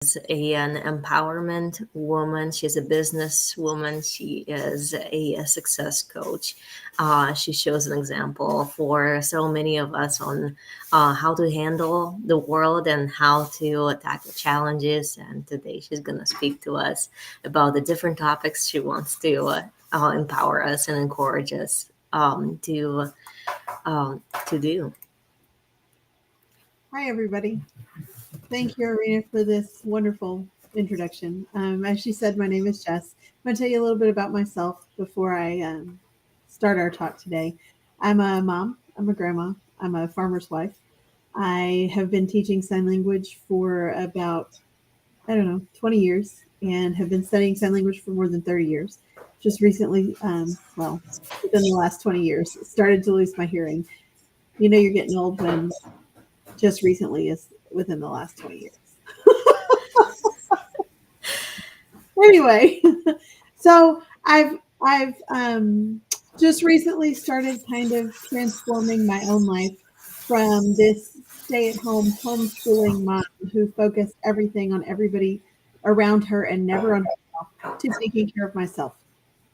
an empowerment woman. She's a business woman. She is a success coach. She shows an example for so many of us on how to handle the world and how to tackle challenges. And today she's going to speak to us about the different topics she wants to empower us and encourage us to do. Hi, everybody. Thank you, Arena, for this wonderful introduction. As she said, my name is Jess. I'm going to tell you a little bit about myself before I start our talk today. I'm a mom, I'm a grandma, I'm a farmer's wife. I have been teaching sign language for about, 20 years and have been studying sign language for more than 30 years. Just recently, within the last 20 years, started to lose my hearing. You know, you're getting old when just recently is within the last 20 years. Anyway, so I've just recently started kind of transforming my own life from this stay-at-home homeschooling mom who focused everything on everybody around her and never on herself to taking care of myself.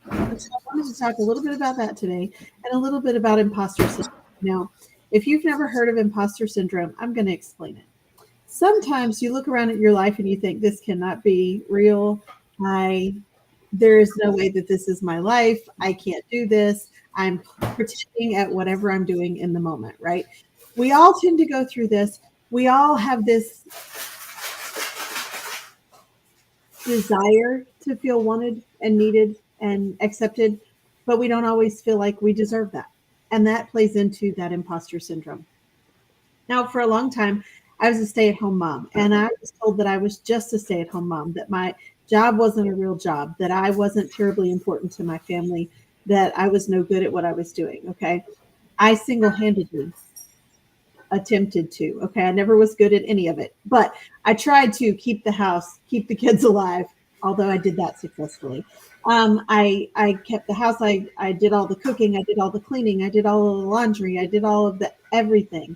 And so I wanted to talk a little bit about that today and a little bit about imposter syndrome. Now, if you've never heard of imposter syndrome, I'm going to explain it. Sometimes you look around at your life and you think this cannot be real. I There is no way that this is my life. I can't do this. I'm pretending at whatever I'm doing in the moment, right? We all tend to go through this. We all have this desire to feel wanted and needed and accepted, but we don't always feel like we deserve that. And that plays into that imposter syndrome. Now, for a long time, I was a stay at home mom, and I was told that I was just a stay at home mom, that my job wasn't a real job, that I wasn't terribly important to my family, that I was no good at what I was doing. Okay. I single handedly attempted to. Okay. I never was good at any of it, but I tried to keep the house, keep the kids alive, although I did that successfully. I kept the house. I did all the cooking. I did all the cleaning. I did all of the laundry. I did all of the everything,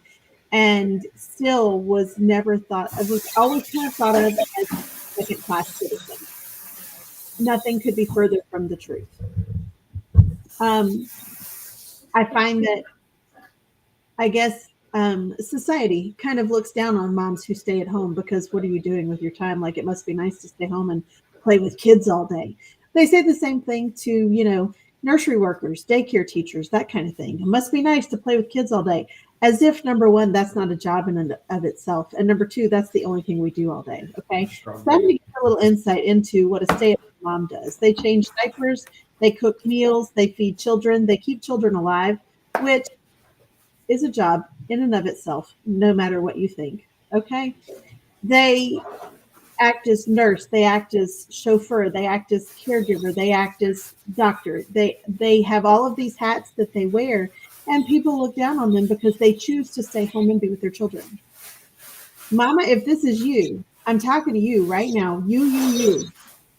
and still was never thought. I was always kind of thought of as a second class citizen. Nothing could be further from the truth. Um, I find that I guess society kind of looks down on moms who stay at home because what are you doing with your time? Like it must be nice to stay home and play with kids all day. They say the same thing to, nursery workers, daycare teachers, that kind of thing. It must be nice to play with kids all day. As if number one, that's not a job in and of itself. And number two, that's the only thing we do all day. Okay. So I'm going to give a little insight into what a stay at home mom does. They change diapers, they cook meals, they feed children, they keep children alive, which is a job in and of itself, no matter what you think. Okay. They act as nurse, they act as chauffeur, they act as caregiver, they act as doctor. They have all of these hats that they wear, and people look down on them because they choose to stay home and be with their children. Mama, if this is you, I'm talking to you right now. You.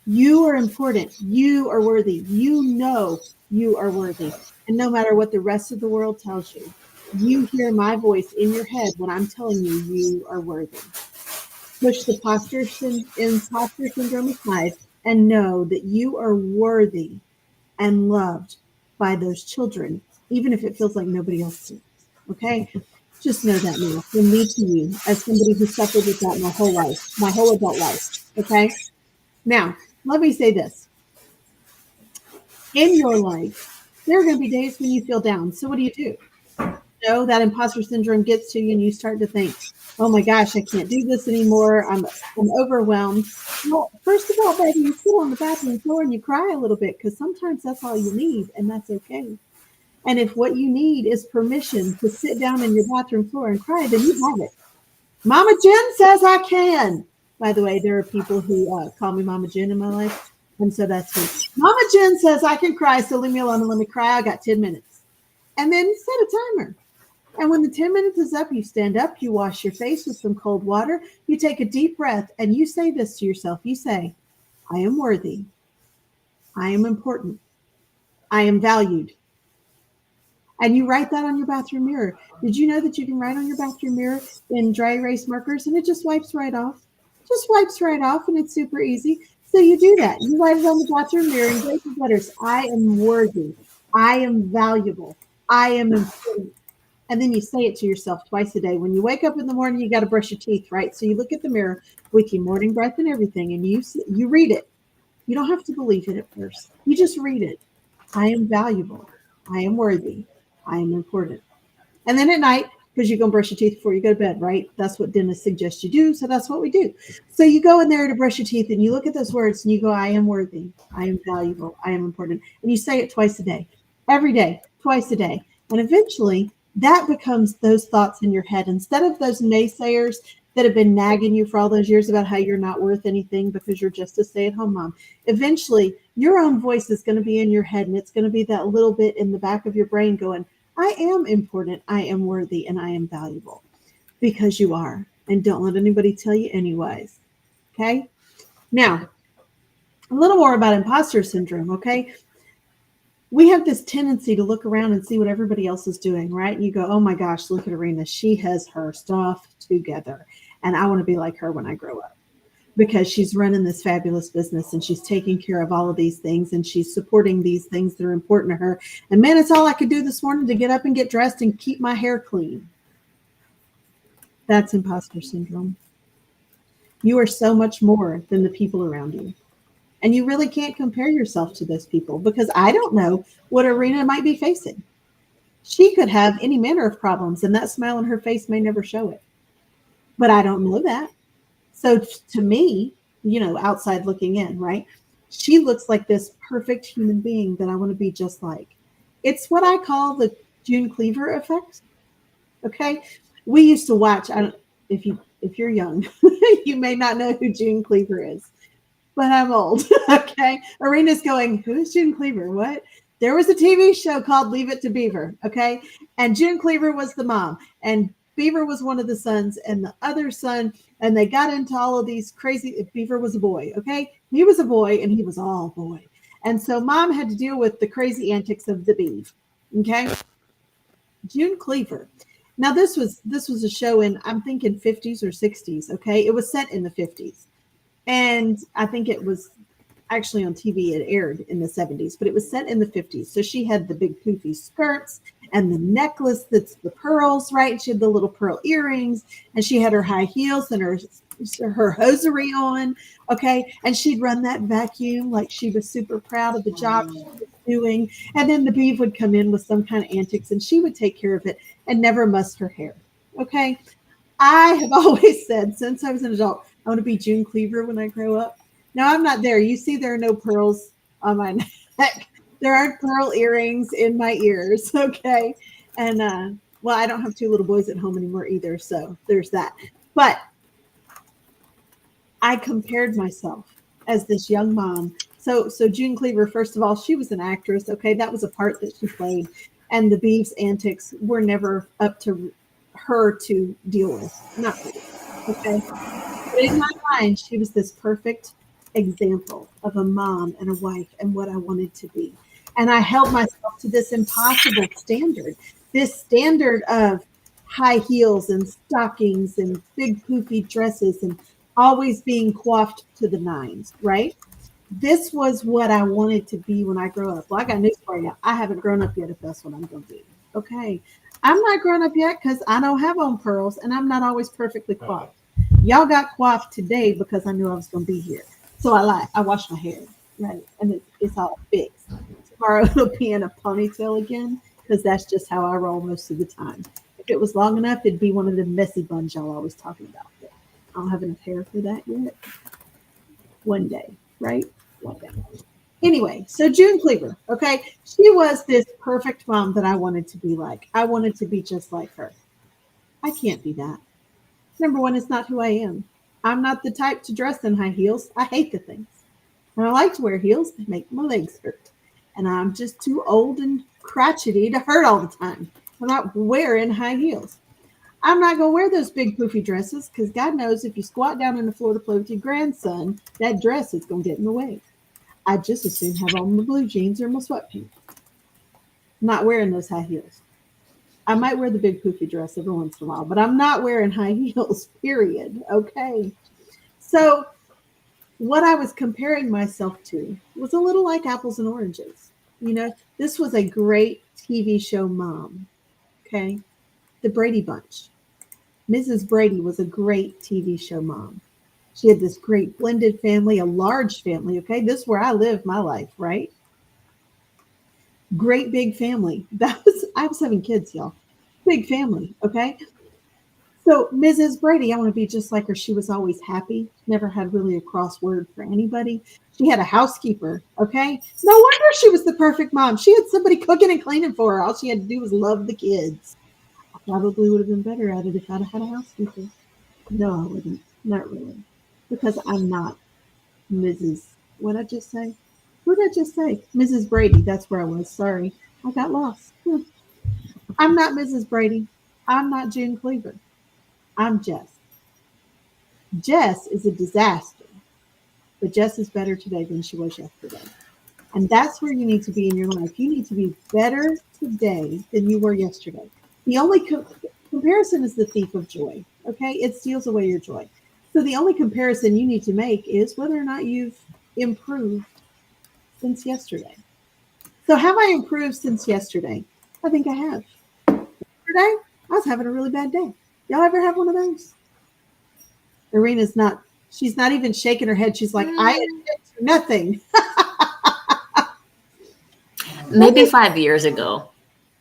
You are important. You are worthy. You know you are worthy. And no matter what the rest of the world tells you, you hear my voice in your head when I'm telling you you are worthy. Push the imposter syndrome aside and know that you are worthy and loved by those children, even if it feels like nobody else is. Okay? Just know that now from me to you as somebody who suffered with that my whole life, my whole adult life. Okay? Now, let me say this. In your life, there are going to be days when you feel down. So what do? That imposter syndrome gets to you and you start to think, oh my gosh, I can't do this anymore. I'm overwhelmed. Well, first of all, baby, you sit on the bathroom floor and you cry a little bit because sometimes that's all you need, and that's okay. And if what you need is permission to sit down in your bathroom floor and cry, then you have it. Mama Jen says I can. By the way, there are people who call me Mama Jen in my life, and so that's me. Mama Jen says I can cry, so leave me alone and let me cry. I got 10 minutes. And then set a timer. And when the 10 minutes is up, you stand up, you wash your face with some cold water, you take a deep breath, and you say this to yourself. You say, I am worthy. I am important. I am valued. And you write that on your bathroom mirror. Did you know that you can write on your bathroom mirror in dry erase markers and it just wipes right off? just wipes right off and it's super easy. So you do that. You write it on the bathroom mirror in great big letters. I am worthy. I am valuable. I am important. And then you say it to yourself twice a day. When you wake up in the morning, you got to brush your teeth, right? So you look at the mirror with your morning breath and everything, and you read it. You don't have to believe it at first. You just read it. I am valuable. I am worthy. I am important. And then at night, because you're going to brush your teeth before you go to bed, right? That's what dentists suggest you do. So that's what we do. So you go in there to brush your teeth and you look at those words and you go, I am worthy. I am valuable. I am important. And you say it twice a day, every day, twice a day. And eventually that becomes those thoughts in your head instead of those naysayers that have been nagging you for all those years about how you're not worth anything because you're just a stay at home mom. Eventually, your own voice is going to be in your head and it's going to be that little bit in the back of your brain going, I am important, I am worthy, and I am valuable because you are. And don't let anybody tell you anyways. Okay? Now, a little more about imposter syndrome. Okay? We have this tendency to look around and see what everybody else is doing, right? And you go, oh my gosh, look at Arena. She has her stuff together. And I want to be like her when I grow up because she's running this fabulous business and she's taking care of all of these things and she's supporting these things that are important to her. And man, it's all I could do this morning to get up and get dressed and keep my hair clean. That's imposter syndrome. You are so much more than the people around you. And you really can't compare yourself to those people because I don't know what Arena might be facing. She could have any manner of problems and that smile on her face may never show it. But I don't know that. So to me, outside looking in, right? She looks like this perfect human being that I want to be just like. It's what I call the June Cleaver effect. Okay. We used to watch, I don't if you're young, you may not know who June Cleaver is, but I'm old. Okay. Arena's going, who is June Cleaver? What? There was a TV show called Leave It to Beaver. Okay. And June Cleaver was the mom. And Beaver was one of the sons, and the other son, and they got into all of these crazy. Beaver was a boy, okay? He was a boy, and he was all boy. And so mom had to deal with the crazy antics of the beef, okay? June Cleaver. Now this was a show in I'm thinking 50s or 60s, okay? It was set in the 50s. And I think it was actually on TV. It aired in the 70s, but it was set in the 50s. So she had the big poofy skirts and the necklace that's the pearls, right? She had the little pearl earrings and she had her high heels and her hosiery on. Okay. And she'd run that vacuum like she was super proud of the job she was doing. And then the beef would come in with some kind of antics and she would take care of it and never muss her hair. Okay. I have always said since I was an adult, I want to be June Cleaver when I grow up. Now I'm not there. You see, there are no pearls on my neck. There aren't pearl earrings in my ears. Okay. And, well, I don't have two little boys at home anymore either. So there's that. But I compared myself as this young mom. So June Cleaver, first of all, she was an actress. Okay. That was a part that she played. And the Beeves antics were never up to her to deal with. Not really. Okay. But in my mind, she was this perfect example of a mom and a wife and what I wanted to be. And I held myself to this impossible standard, this standard of high heels and stockings and big poofy dresses and always being coiffed to the nines, right? This was what I wanted to be when I grow up. Well, I got news for you. I haven't grown up yet if that's what I'm going to be. Okay. I'm not grown up yet because I don't have on pearls and I'm not always perfectly coiffed. Y'all got coiffed today because I knew I was going to be here. So I lied. I washed my hair, right? And it's all fixed. Tomorrow it'll be in a ponytail again because that's just how I roll most of the time. If it was long enough, it'd be one of the messy buns y'all always talking about. But I don't have enough hair for that yet. One day, right? One day. Anyway, so June Cleaver, okay, she was this perfect mom that I wanted to be like. I wanted to be just like her. I can't be that. Number one, it's not who I am. I'm not the type to dress in high heels. I hate the things. And I like to wear heels. They make my legs hurt. And I'm just too old and crotchety to hurt all the time. I'm not wearing high heels. I'm not going to wear those big poofy dresses because God knows if you squat down on the floor to play with your grandson, that dress is going to get in the way. I just as soon have on my blue jeans or my sweatpants. I'm not wearing those high heels. I might wear the big poofy dress every once in a while, but I'm not wearing high heels, period. Okay. So what I was comparing myself to was a little like apples and oranges. This was a great TV show mom. Okay. The Brady Bunch. Mrs. Brady was a great TV show mom. She had this great blended family, a large family. Okay. This is where I live my life, right? Great big family. I was having kids, y'all. Big family. Okay. So Mrs. Brady, I want to be just like her. She was always happy, never had really a cross word for anybody. She had a housekeeper, okay? No wonder she was the perfect mom. She had somebody cooking and cleaning for her. All she had to do was love the kids. I probably would have been better at it if I'd had a housekeeper. No, I wouldn't. Not really. Because I'm not Mrs. What did I just say? What did I just say? Mrs. Brady. That's where I was. Sorry. I got lost. I'm not Mrs. Brady. I'm not June Cleaver. I'm Jess. Jess is a disaster, but Jess is better today than she was yesterday. And that's where you need to be in your life. You need to be better today than you were yesterday. The only comparison is the thief of joy. Okay. It steals away your joy. So the only comparison you need to make is whether or not you've improved since yesterday. So have I improved since yesterday? I think I have. Today, I was having a really bad day. Y'all ever have one of those? She's not even shaking her head. She's like, I admit to nothing. Maybe 5 years ago,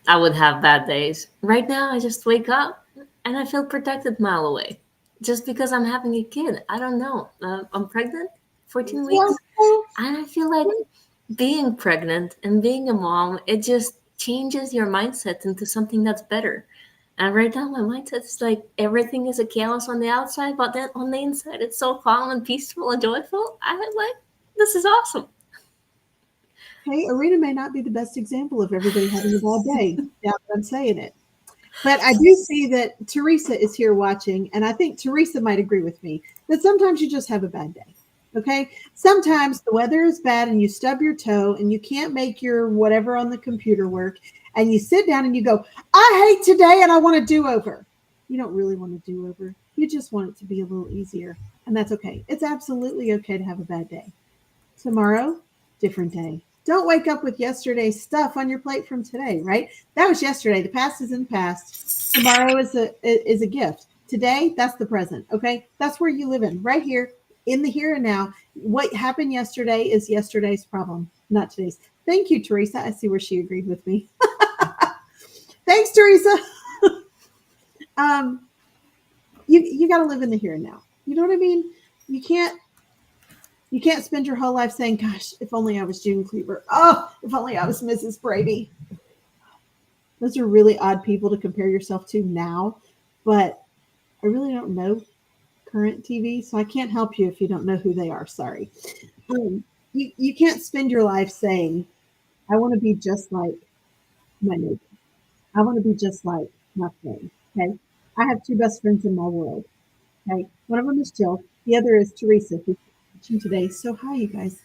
I would have bad days. Right now, I just wake up and I feel protected mile away. Just because I'm having a kid. I don't know. I'm pregnant, 14 weeks. And I feel like being pregnant and being a mom, it just changes your mindset into something that's better. And right now, my mindset is like everything is a chaos on the outside, but then on the inside, it's so calm and peaceful and joyful. I'm like, this is awesome. Hey, Arena may not be the best example of everybody having a bad day. Yeah, I'm saying it. But I do see that Teresa is here watching, and I think Teresa might agree with me that sometimes you just have a bad day. Okay. Sometimes the weather is bad and you stub your toe and you can't make your whatever on the computer work. And you sit down and you go, I hate today and I want a do over. You don't really want a do over. You just want it to be a little easier. And that's okay. It's absolutely okay to have a bad day. Tomorrow, different day. Don't wake up with yesterday's stuff on your plate from today, right? That was yesterday. The past is in the past. Tomorrow is a gift. Today, that's the present, okay? That's where you live in, right here, in the here and now. What happened yesterday is yesterday's problem, not today's. Thank you, Teresa. I see where she agreed with me. Thanks, Teresa. um, you got to live in the here and now. You know what I mean? You can't spend your whole life saying, gosh, if only I was June Cleaver. Oh, if only I was Mrs. Brady. Those are really odd people to compare yourself to now, but I really don't know current TV, so I can't help you if you don't know who they are. Sorry. You can't spend your life saying, I want to be just like my neighbor. I want to be just like my friend. Okay. I have two best friends in my world. Okay. One of them is Jill. The other is Teresa, who's watching today. So hi, you guys.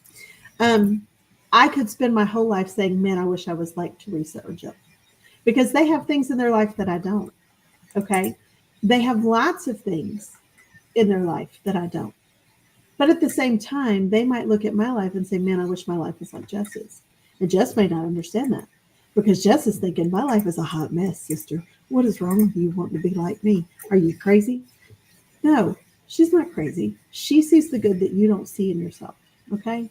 Um, I could spend my whole life saying, man, I wish I was like Teresa or Jill because they have things in their life that I don't. Okay. They have lots of things in their life that I don't. But at the same time, they might look at my life and say, man, I wish my life was like Jess's. And Jess may not understand that because Jess is thinking, my life is a hot mess, sister. What is wrong with you wanting to be like me? Are you crazy? No, she's not crazy. She sees the good that you don't see in yourself. Okay.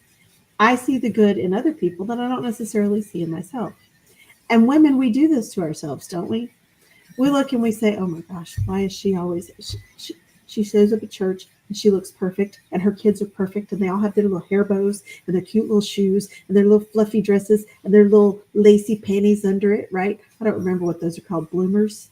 I see the good in other people that I don't necessarily see in myself. And women, we do this to ourselves, don't we? We look and we say, oh my gosh, why is she always, she shows up at church and she looks perfect and her kids are perfect and they all have their little hair bows and their cute little shoes and their little fluffy dresses and their little lacy panties under it, right? I don't remember what those are called, bloomers.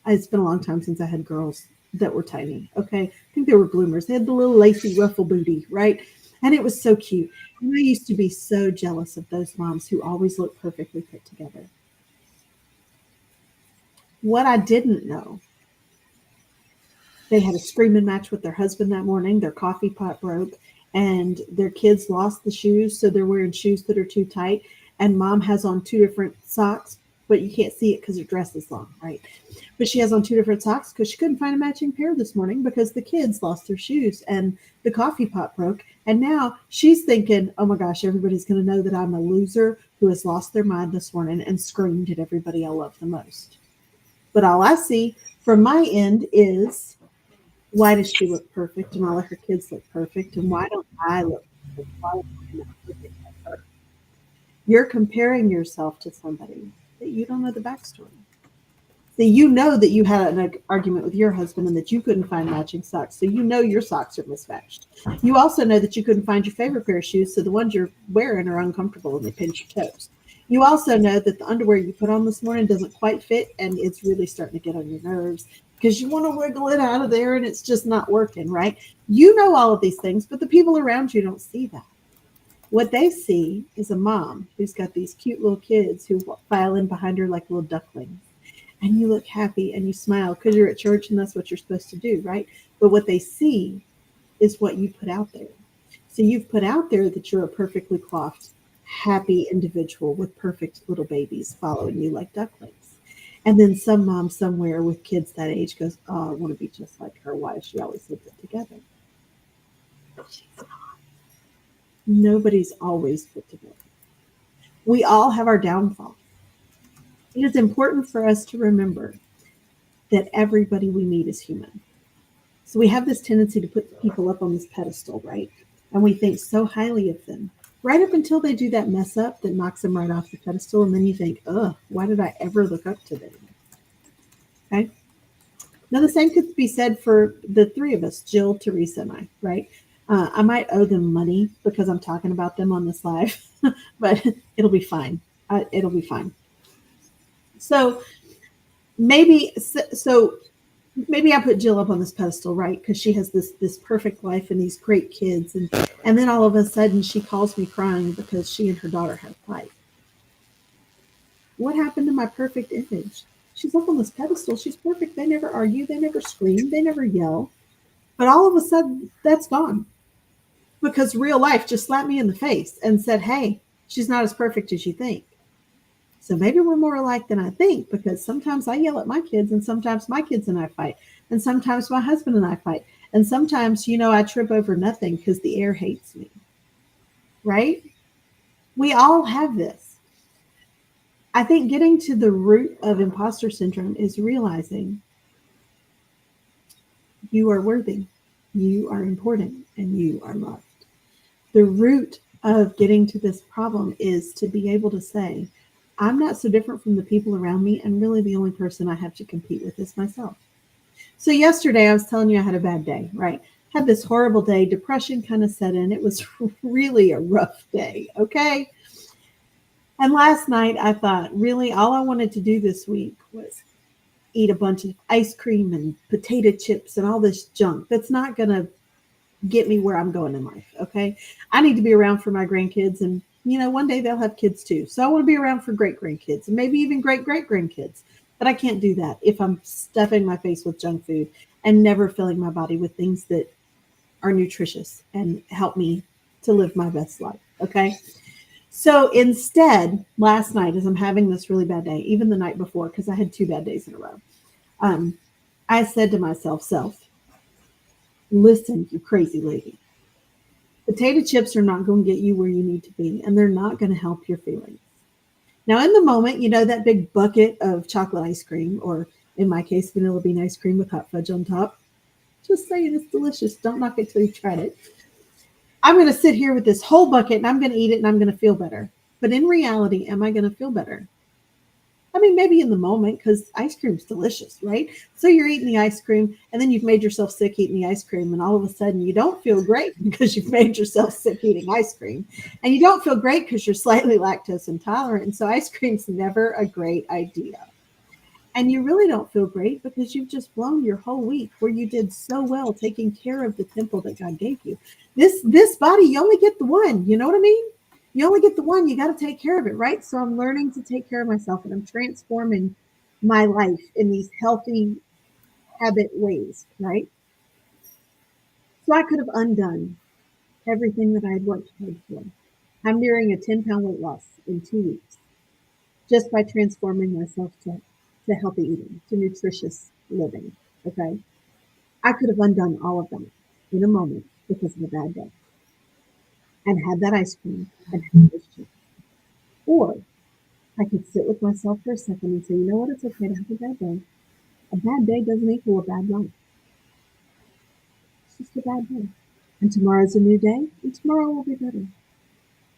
It's been a long time since I had girls that were tiny. Okay. I think they were bloomers. They had the little lacy ruffle booty, right? And it was so cute. And I used to be so jealous of those moms who always looked perfectly put together. What I didn't know, they had a screaming match with their husband that morning. Their coffee pot broke and their kids lost the shoes. So they're wearing shoes that are too tight. And mom has on two different socks, but you can't see it because her dress is long, right? But she has on two different socks because she couldn't find a matching pair this morning because the kids lost their shoes and the coffee pot broke. And now she's thinking, oh my gosh, everybody's going to know that I'm a loser who has lost their mind this morning and screamed at everybody I love the most. But all I see from my end is, why does she look perfect and all of her kids look perfect? And why don't I look perfect? Why am I not perfect like her? You're comparing yourself to somebody that you don't know the backstory. So you know that you had an argument with your husband and that you couldn't find matching socks. So you know your socks are mismatched. You also know that you couldn't find your favorite pair of shoes, so the ones you're wearing are uncomfortable and they pinch your toes. You also know that the underwear you put on this morning doesn't quite fit and it's really starting to get on your nerves because you want to wiggle it out of there and it's just not working, right? You know all of these things, but the people around you don't see that. What they see is a mom who's got these cute little kids who file in behind her like little ducklings, and you look happy and you smile because you're at church and that's what you're supposed to do, right? But what they see is what you put out there. So you've put out there that you're a perfectly coiffed, happy individual with perfect little babies following you like ducklings. And then some mom somewhere with kids that age goes, oh, I want to be just like her. Why is she always so put together? She's not. Nobody's always put together. We all have our downfalls. It is important for us to remember that everybody we meet is human. So we have this tendency to put people up on this pedestal, right? And we think so highly of them, right up until they do that mess up that knocks them right off the pedestal. And then you think, ugh, why did I ever look up to them? Okay. Now, the same could be said for the three of us, Jill, Teresa, and I, right? I might owe them money because I'm talking about them on this live, but it'll be fine. It'll be fine. So maybe, so maybe I put Jill up on this pedestal, right? Because she has this perfect life and these great kids, and then all of a sudden she calls me crying because she and her daughter had a fight. What happened to my perfect image? She's up on this pedestal. She's perfect. They never argue. They never scream. They never yell. But all of a sudden, that's gone because real life just slapped me in the face and said, "Hey, she's not as perfect as you think." So maybe we're more alike than I think because sometimes I yell at my kids and sometimes my kids and I fight. And sometimes my husband and I fight. And sometimes, I trip over nothing because the air hates me, right? We all have this. I think getting to the root of imposter syndrome is realizing you are worthy, you are important, and you are loved. The root of getting to this problem is to be able to say, I'm not so different from the people around me, and really the only person I have to compete with is myself. So yesterday I was telling you I had a bad day, right? Had this horrible day, depression kind of set in. It was really a rough day, okay? And last night I thought, really, all I wanted to do this week was eat a bunch of ice cream and potato chips and all this junk that's not going to get me where I'm going in life. Okay. I need to be around for my grandkids and, one day they'll have kids too. So I want to be around for great grandkids and maybe even great great grandkids. But I can't do that if I'm stuffing my face with junk food and never filling my body with things that are nutritious and help me to live my best life. Okay. So instead, last night, as I'm having this really bad day, even the night before, because I had 2 bad days in a row, um, I said to myself, listen, you crazy lady. Potato chips are not going to get you where you need to be, and they're not going to help your feelings. Now, in the moment, that big bucket of chocolate ice cream, or in my case, vanilla bean ice cream with hot fudge on top, just saying it's delicious. Don't knock it till you've tried it. I'm going to sit here with this whole bucket and I'm going to eat it and I'm going to feel better. But in reality, am I going to feel better? I mean, maybe in the moment because ice cream's delicious, right? So you're eating the ice cream and then you've made yourself sick eating the ice cream. And all of a sudden you don't feel great because you've made yourself sick eating ice cream. And you don't feel great because you're slightly lactose intolerant. And so ice cream's never a great idea. And you really don't feel great because you've just blown your whole week where you did so well taking care of the temple that God gave you. This body, you only get the one. You know what I mean? You only get the one. You got to take care of it, right? So I'm learning to take care of myself and I'm transforming my life in these healthy habit ways, right? So I could have undone everything that I had worked hard for. I'm nearing a 10-pound weight loss in 2 weeks. just by transforming myself to healthy eating, to nutritious living. Okay. I could have undone all of that in a moment because of a bad day and had that ice cream and had those chips. Or I could sit with myself for a second and say, you know what? It's okay to have a bad day. A bad day doesn't equal a bad life. It's just a bad day. And tomorrow's a new day, and tomorrow will be better.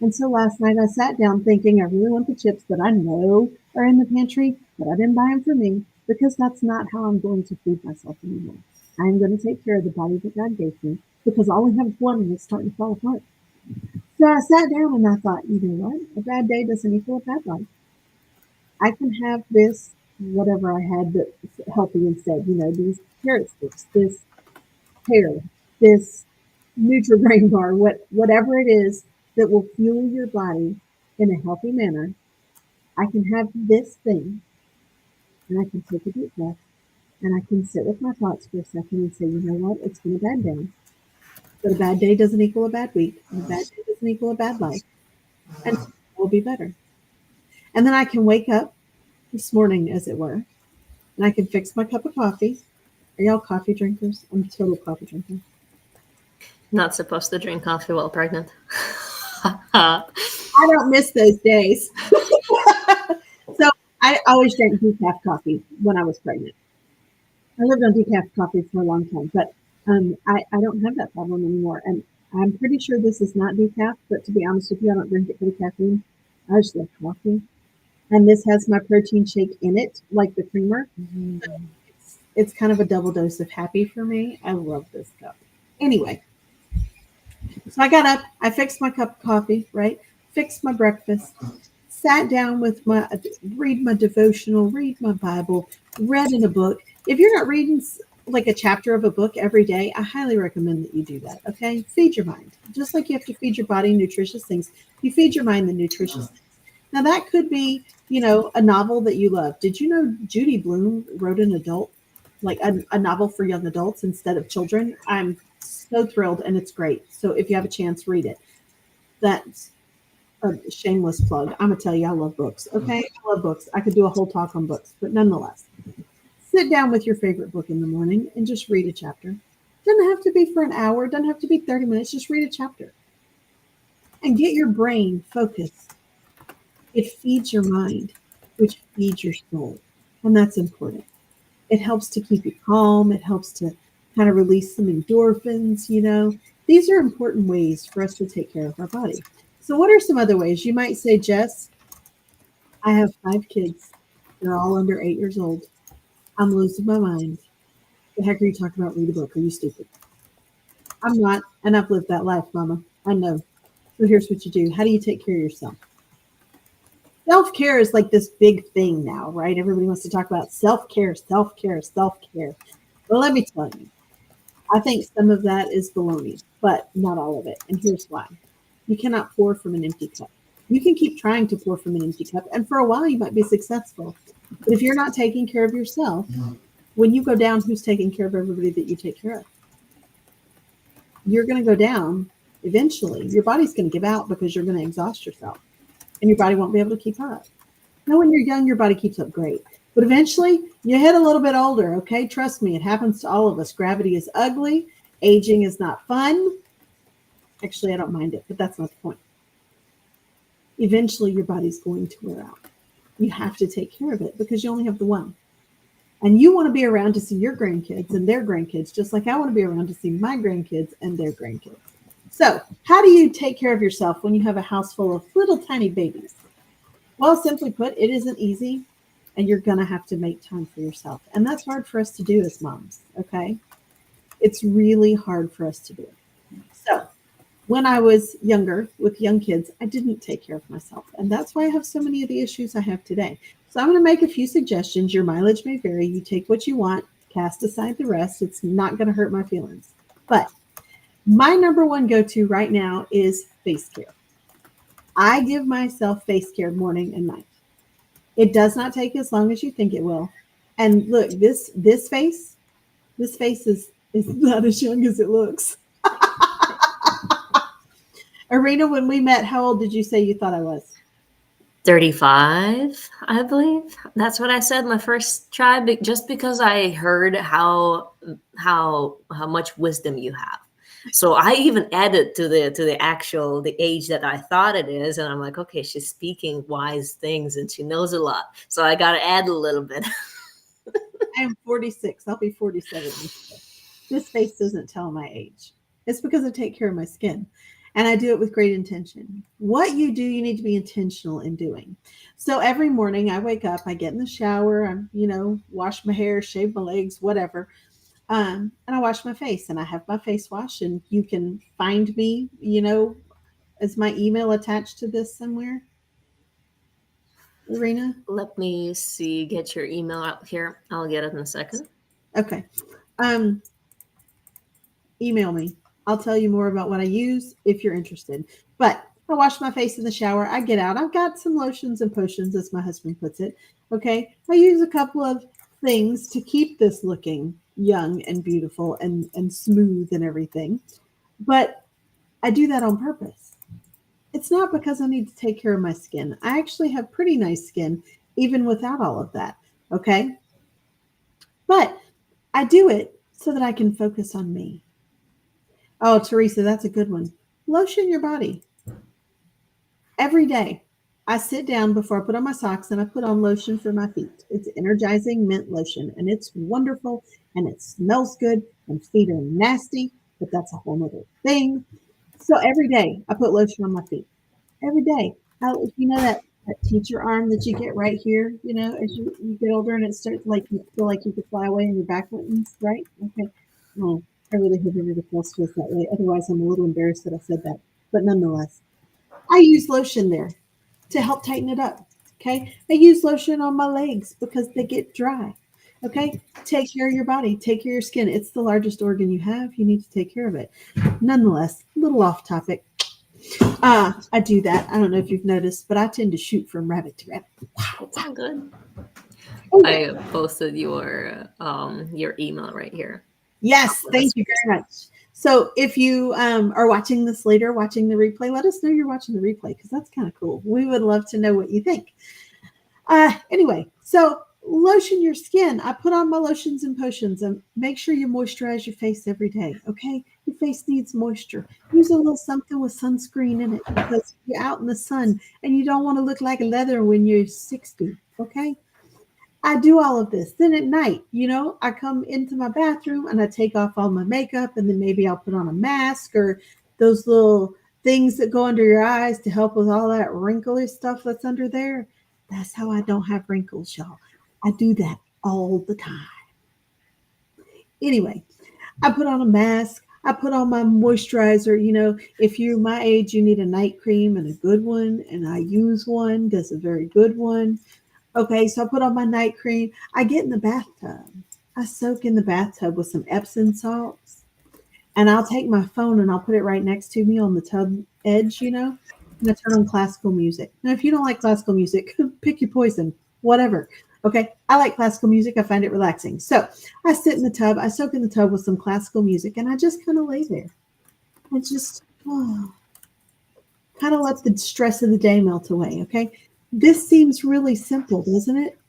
And so last night I sat down thinking I really want the chips that I know are in the pantry, but I didn't buy them for me because that's not how I'm going to feed myself anymore. I'm going to take care of the body that God gave me because all we have is one and it's starting to fall apart. So I sat down and I thought, you know what? A bad day doesn't equal a bad life. I can have this, whatever I had that's healthy instead, these carrot sticks, this pear, this Nutri-Grain bar, whatever it is that will fuel your body in a healthy manner. I can have this thing and I can take a deep breath and I can sit with my thoughts for a second and say, you know what, it's been a bad day. But a bad day doesn't equal a bad week. And a bad day doesn't equal a bad life. And tomorrow will be better. And then I can wake up this morning, as it were, and I can fix my cup of coffee. Are y'all coffee drinkers? I'm a total coffee drinker. Not supposed to drink coffee while pregnant. I don't miss those days. So I always drank decaf coffee when I was pregnant. I lived on decaf coffee for a long time, but I don't have that problem anymore. And I'm pretty sure this is not decaf, but to be honest with you, I don't drink it for the caffeine. I just love coffee. And this has my protein shake in it, like the creamer. It's kind of a double dose of happy for me. I love this cup. Anyway, so I got up, I fixed my cup of coffee, right? Fixed my breakfast, sat down with read my devotional, read my Bible, read in a book. If you're not reading like a chapter of a book every day, I highly recommend that you do that. Okay. Feed your mind. Just like you have to feed your body nutritious things, you feed your mind the nutritious things. Now that could be, a novel that you love. Did you know Judy Blume wrote an adult, like a novel for young adults instead of children? I'm so thrilled and it's great. So if you have a chance, read it. That's a shameless plug. I'm gonna tell you, I love books. Okay, I love books. I could do a whole talk on books, but nonetheless, sit down with your favorite book in the morning and just read a chapter. Doesn't have to be for an hour. Doesn't have to be 30 minutes. Just read a chapter and get your brain focused. It feeds your mind, which feeds your soul, and that's important. It helps to keep you calm. It helps to kind of release some endorphins. These are important ways for us to take care of our body. So, what are some other ways? You might say, Jess, I have 5 kids. They're all under 8 years old. I'm losing my mind. The heck are you talking about? Read a book. Are you stupid? I'm not. And I've lived that life, Mama. I know. So here's what you do. How do you take care of yourself? Self-care is like this big thing now, right? Everybody wants to talk about self-care, self-care, self-care. Well, let me tell you, I think some of that is baloney, but not all of it. And here's why. You cannot pour from an empty cup. You can keep trying to pour from an empty cup, and for a while you might be successful. But if you're not taking care of yourself, when you go down, who's taking care of everybody that you take care of? You're going to go down eventually. Your body's going to give out because you're going to exhaust yourself, and your body won't be able to keep up. Now, when you're young, your body keeps up great. But eventually, you hit a little bit older, okay? Trust me, it happens to all of us. Gravity is ugly. Aging is not fun. Actually, I don't mind it, but that's not the point. Eventually, your body's going to wear out. You have to take care of it because you only have the one. And you want to be around to see your grandkids and their grandkids, just like I want to be around to see my grandkids and their grandkids. So, how do you take care of yourself when you have a house full of little tiny babies? Well, simply put, it isn't easy, and you're going to have to make time for yourself. And that's hard for us to do as moms, okay? It's really hard for us to do. So, when I was younger with young kids, I didn't take care of myself. And that's why I have so many of the issues I have today. So I'm going to make a few suggestions. Your mileage may vary. You take what you want, cast aside the rest. It's not going to hurt my feelings. But my number one go-to right now is face care. I give myself face care morning and night. It does not take as long as you think it will. And look, this face is not as young as it looks. Arena, when we met, how old did you say you thought I was? 35, I believe. That's what I said my first try, just because I heard how much wisdom you have. So I even added to the actual the age that I thought it is, and I'm like, okay, she's speaking wise things and she knows a lot. So I got to add a little bit. I am 46. I'll be 47 this year. This face doesn't tell my age. It's because I take care of my skin and I do it with great intention. What you do, you need to be intentional in doing. So every morning I wake up, I get in the shower, wash my hair, shave my legs, whatever. And I wash my face and I have my face wash. And you can find me, is my email attached to this somewhere, Irina? Let me see, get your email out here. I'll get it in a second. Okay. Um, Email me. I'll tell you more about what I use if you're interested. But I wash my face in the shower. I get out. I've got some lotions and potions, as my husband puts it. Okay. I use a couple of things to keep this looking young and beautiful and smooth and everything. But I do that on purpose. It's not because I need to take care of my skin. I actually have pretty nice skin, even without all of that. Okay. But I do it so that I can focus on me. Oh, Teresa, that's a good one. Lotion your body every day. I sit down before I put on my socks and I put on lotion for my feet. It's energizing mint lotion and it's wonderful and it smells good and feet are nasty, but that's a whole nother thing. So every day I put lotion on my feet. Every day. That teacher arm that you get right here, as you get older and it starts like you feel like you could fly away and your back buttons, right? Okay. Oh, I really hope everybody else feels that way. Otherwise, I'm a little embarrassed that I said that. But nonetheless, I use lotion there to help tighten it up. Okay. I use lotion on my legs because they get dry. Okay. Take care of your body, take care of your skin. It's the largest organ you have. You need to take care of it. Nonetheless, a little off topic. I do that. I don't know if you've noticed, but I tend to shoot from rabbit to rabbit. It's all good. Oh, yeah. I posted your email right here. Top Yes, of the thank you screen. very much. So if you are watching this later, watching the replay, let us know you're watching the replay because that's kind of cool. We would love to know what you think. Anyway, so lotion your skin. I put on my lotions and potions and make sure you moisturize your face every day. Okay, your face needs moisture. Use a little something with sunscreen in it because you're out in the sun and you don't want to look like leather when you're 60. Okay, I do all of this. Then at night, I come into my bathroom and I take off all my makeup and then maybe I'll put on a mask or those little things that go under your eyes to help with all that wrinkly stuff that's under there. That's how I don't have wrinkles, y'all. I do that all the time. Anyway, I put on a mask. I put on my moisturizer. If you're my age, you need a night cream and a good one. And I use one that's a very good one. Okay, so I put on my night cream. I get in the bathtub. I soak in the bathtub with some Epsom salts. And I'll take my phone and I'll put it right next to me on the tub edge, and I turn on classical music. Now, if you don't like classical music, pick your poison, whatever. Okay, I like classical music. I find it relaxing. So I sit in the tub, I soak in the tub with some classical music, and I just kind of lay there. I just kind of let the stress of the day melt away. Okay, this seems really simple, doesn't it?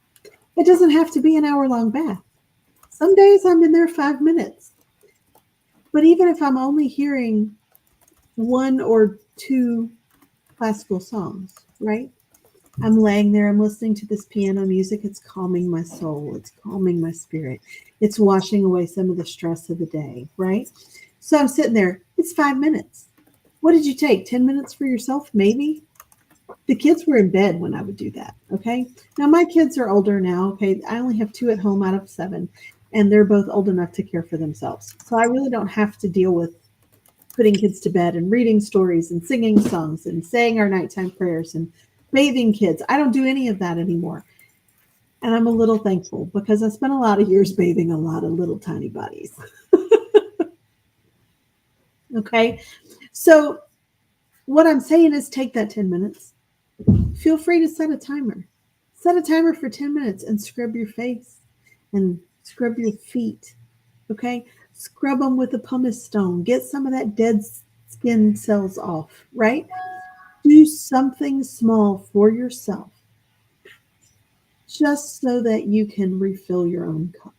It doesn't have to be an hour-long bath. Some days I'm in there 5 minutes. But even if I'm only hearing one or two classical songs, right? I'm laying there, I'm listening to this piano music. It's calming my soul, it's calming my spirit, it's washing away some of the stress of the day, right? So I'm sitting there, it's 5 minutes. What did you take? 10 minutes for yourself, maybe? The kids were in bed when I would do that. Okay. Now my kids are older now. Okay. I only have two at home out of seven, and they're both old enough to care for themselves. So I really don't have to deal with putting kids to bed and reading stories and singing songs and saying our nighttime prayers and bathing kids. I don't do any of that anymore. And I'm a little thankful because I spent a lot of years bathing a lot of little tiny bodies. Okay. So what I'm saying is take that 10 minutes. Feel free to set a timer. Set a timer for 10 minutes and scrub your face and scrub your feet. Okay? Scrub them with a pumice stone. Get some of that dead skin cells off, right? Do something small for yourself just so that you can refill your own cup.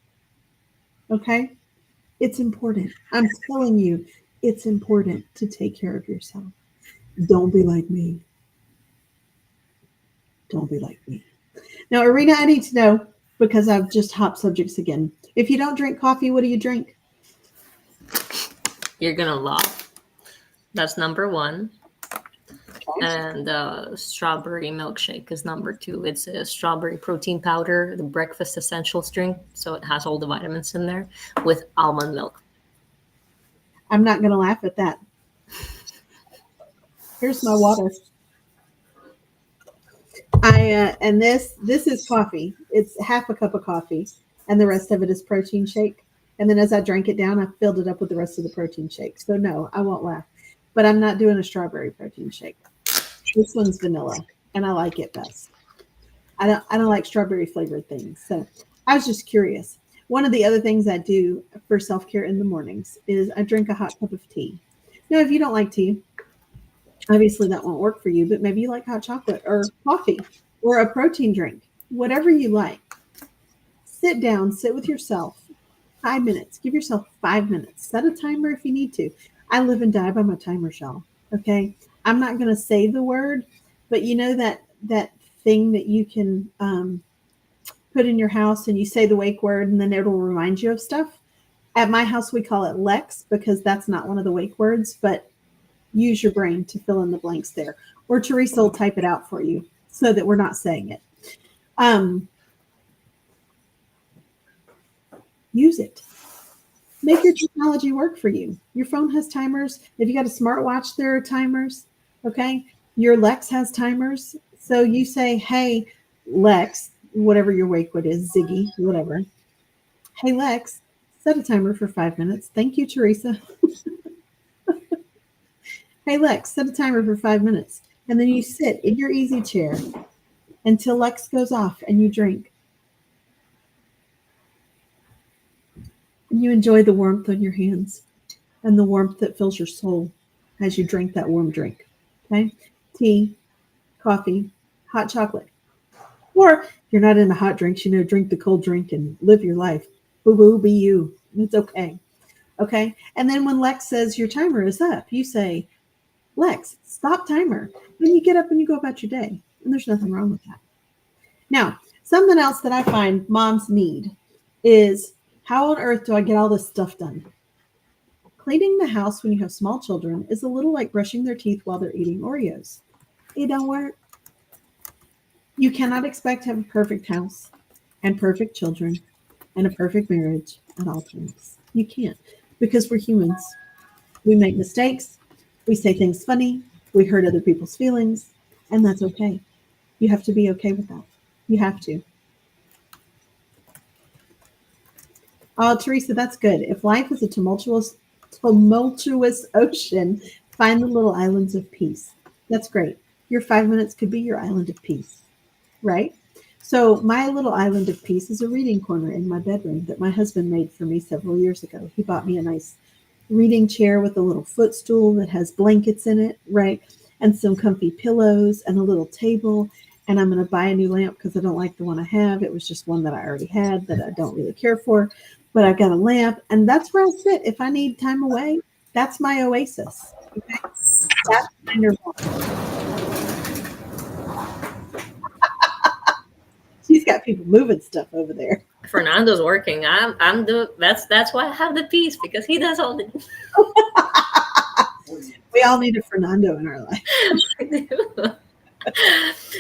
Okay? It's important. I'm telling you, it's important to take care of yourself. Don't be like me. Don't be like me. Now, Arena, I need to know because I've just hopped subjects again. If you don't drink coffee, what do you drink? You're gonna laugh. That's number one. Okay. And strawberry milkshake is number two. It's a strawberry protein powder, the breakfast essentials drink. So it has all the vitamins in there with almond milk. I'm not going to laugh at that. Here's my water. And this is coffee. It's half a cup of coffee, and the rest of it is protein shake. And then as I drank it down, I filled it up with the rest of the protein shake. So no, I won't laugh. But I'm not doing a strawberry protein shake. This one's vanilla, and I like it best. I don't like strawberry flavored things. So I was just curious. One of the other things I do for self care in the mornings is I drink a hot cup of tea. Now, if you don't like tea, obviously that won't work for you, but maybe you like hot chocolate or coffee or a protein drink, whatever you like. Sit down, sit with yourself. 5 minutes. Give yourself 5 minutes. Set a timer if you need to. I live and die by my timer, y'all. Okay. I'm not going to say the word, but you know that thing that you can put in your house and you say the wake word and then it'll remind you of stuff. At my house, we call it Lex because that's not one of the wake words, but use your brain to fill in the blanks there. Or Teresa will type it out for you so that we're not saying it. Use it. Make your technology work for you. Your phone has timers. If you got a smartwatch, there are timers. Okay. Your Lex has timers. So you say, hey, Lex, whatever your wake word is, Ziggy, whatever. Hey, Lex, set a timer for 5 minutes. Thank you, Teresa. Hey, Lex, set a timer for 5 minutes. And then you sit in your easy chair until Lex goes off and you drink. And you enjoy the warmth on your hands and the warmth that fills your soul as you drink that warm drink. Okay? Tea, coffee, hot chocolate. Or if you're not into hot drinks, drink the cold drink and live your life. Boo boo, be you. It's okay. Okay? And then when Lex says your timer is up, you say, Lex, stop timer. Then you get up and you go about your day. And there's nothing wrong with that. Now, something else that I find moms need is how on earth do I get all this stuff done? Cleaning the house when you have small children is a little like brushing their teeth while they're eating Oreos. It don't work. You cannot expect to have a perfect house and perfect children and a perfect marriage at all times. You can't because we're humans. We make mistakes. We say things funny. We hurt other people's feelings. And that's okay. You have to be okay with that. You have to. Oh, Teresa, that's good. If life is a tumultuous ocean, find the little islands of peace. That's great. Your 5 minutes could be your island of peace, right? So my little island of peace is a reading corner in my bedroom that my husband made for me several years ago. He bought me a nice reading chair with a little footstool that has blankets in it, right? And some comfy pillows and a little table. And I'm going to buy a new lamp because I don't like the one I have. It was just one that I already had that I don't really care for. But I got a lamp, and that's where I sit. If I need time away, that's my oasis. Okay? That's my nirvana. She's got people moving stuff over there. Fernando's working. I'm the that's why I have the peace because he does all the. We all need a Fernando in our life.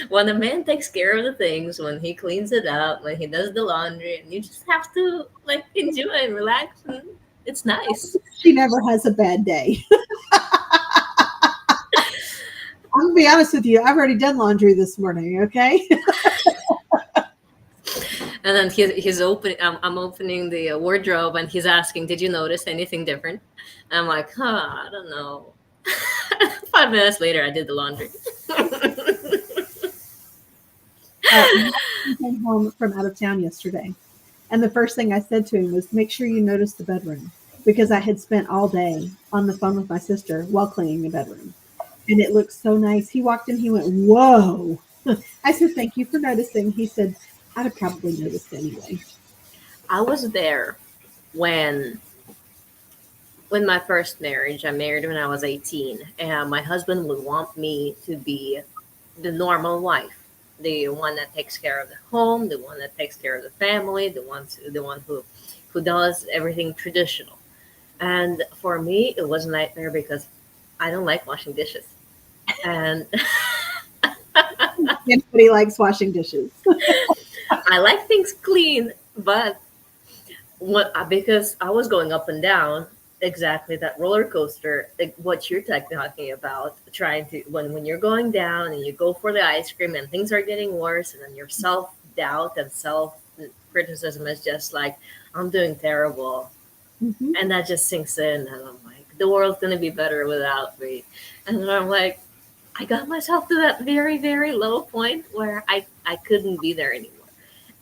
When a man takes care of the things, when he cleans it up, when he does the laundry, and you just have to enjoy and relax, and it's nice. She never has a bad day. I'm gonna be honest with you. I've already done laundry this morning. Okay. And then he's opening. I'm opening the wardrobe, and he's asking, "Did you notice anything different?" I'm like, I don't know." 5 minutes later, I did the laundry. I came home from out of town yesterday, and the first thing I said to him was, "Make sure you notice the bedroom," because I had spent all day on the phone with my sister while cleaning the bedroom. and it looked so nice. He walked in, he went, "Whoa." I said, "Thank you for noticing." He said, "I'd have probably noticed anyway." I was there when my first marriage. I married when I was 18, and my husband would want me to be the normal wife, the one that takes care of the home, the one that takes care of the family, the one who does everything traditional. And for me, it was a nightmare because I don't like washing dishes, and Anybody likes washing dishes. I like things clean, but because I was going up and down exactly that roller coaster, like what you're talking about, trying to when you're going down and you go for the ice cream and things are getting worse, and then your self doubt and self criticism is just like, I'm doing terrible, Hmm. and that just sinks in, and I'm like, the world's gonna be better without me, and then I'm like, I got myself to that very very low point where I couldn't be there anymore.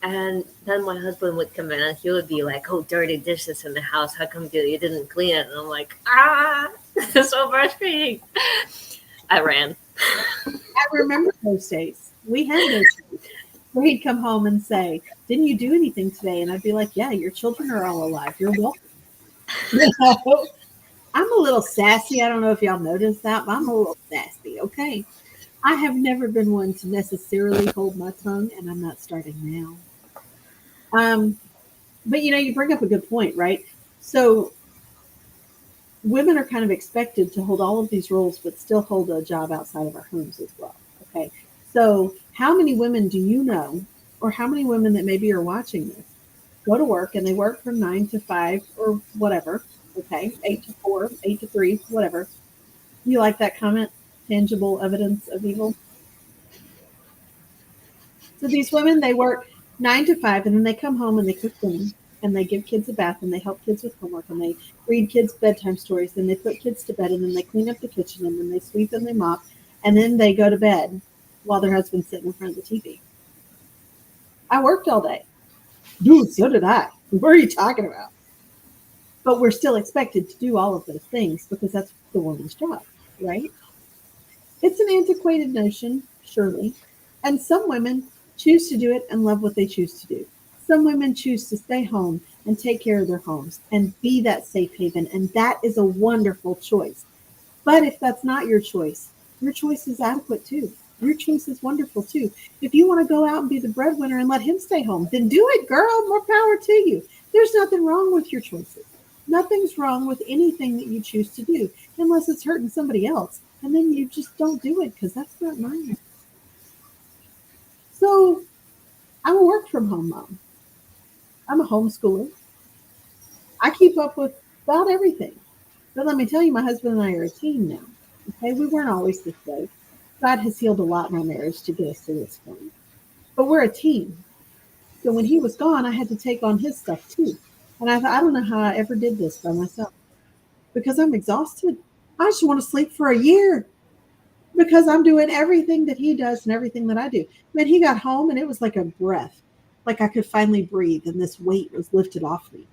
And then my husband would come in and he would be like, "Oh, dirty dishes in the house. How come you didn't clean it?" And I'm like, "Ah, this is so frustrating." I ran. I remember those days. We had those days where he'd come home and say, "Didn't you do anything today?" And I'd be like, "Yeah, your children are all alive. You're welcome." You know? I'm a little sassy. I don't know if y'all noticed that, but I'm a little sassy. Okay. I have never been one to necessarily hold my tongue, and I'm not starting now. Um, but you bring up a good point, right? So women are kind of expected to hold all of these roles, but still hold a job outside of our homes as well. Okay. So how many women do you know, or how many women that maybe are watching this, go to work and they work from 9 to 5 or whatever? Okay. 8 to 4, 8 to 3, whatever. You like that comment? Tangible evidence of evil. So these women, they work 9 to 5, and then they come home and they cook dinner, and they give kids a bath, and they help kids with homework, and they read kids bedtime stories, and they put kids to bed, and then they clean up the kitchen, and then they sweep and they mop, and then they go to bed while their husband's sitting in front of the TV. I worked all day. Dude, so did I. What are you talking about? But we're still expected to do all of those things because that's the woman's job, right? It's an antiquated notion, surely, and some women choose to do it and love what they choose to do. Some women choose to stay home and take care of their homes and be that safe haven, and that is a wonderful choice. But if that's not your choice is adequate too. Your choice is wonderful too. If you want to go out and be the breadwinner and let him stay home, then do it, girl. More power to you. There's nothing wrong with your choices. Nothing's wrong with anything that you choose to do, unless it's hurting somebody else. And then you just don't do it because that's not nice. So I'm a work from home mom. I'm a homeschooler. I keep up with about everything. But let me tell you, my husband and I are a team now. Okay, we weren't always this way. God has healed a lot in our marriage to get us to this point. But we're a team. So when he was gone, I had to take on his stuff too. And I thought, I don't know how I ever did this by myself because I'm exhausted. I just want to sleep for a year because I'm doing everything that he does and everything that I do. Man, he got home and it was like a breath, like I could finally breathe and this weight was lifted off me.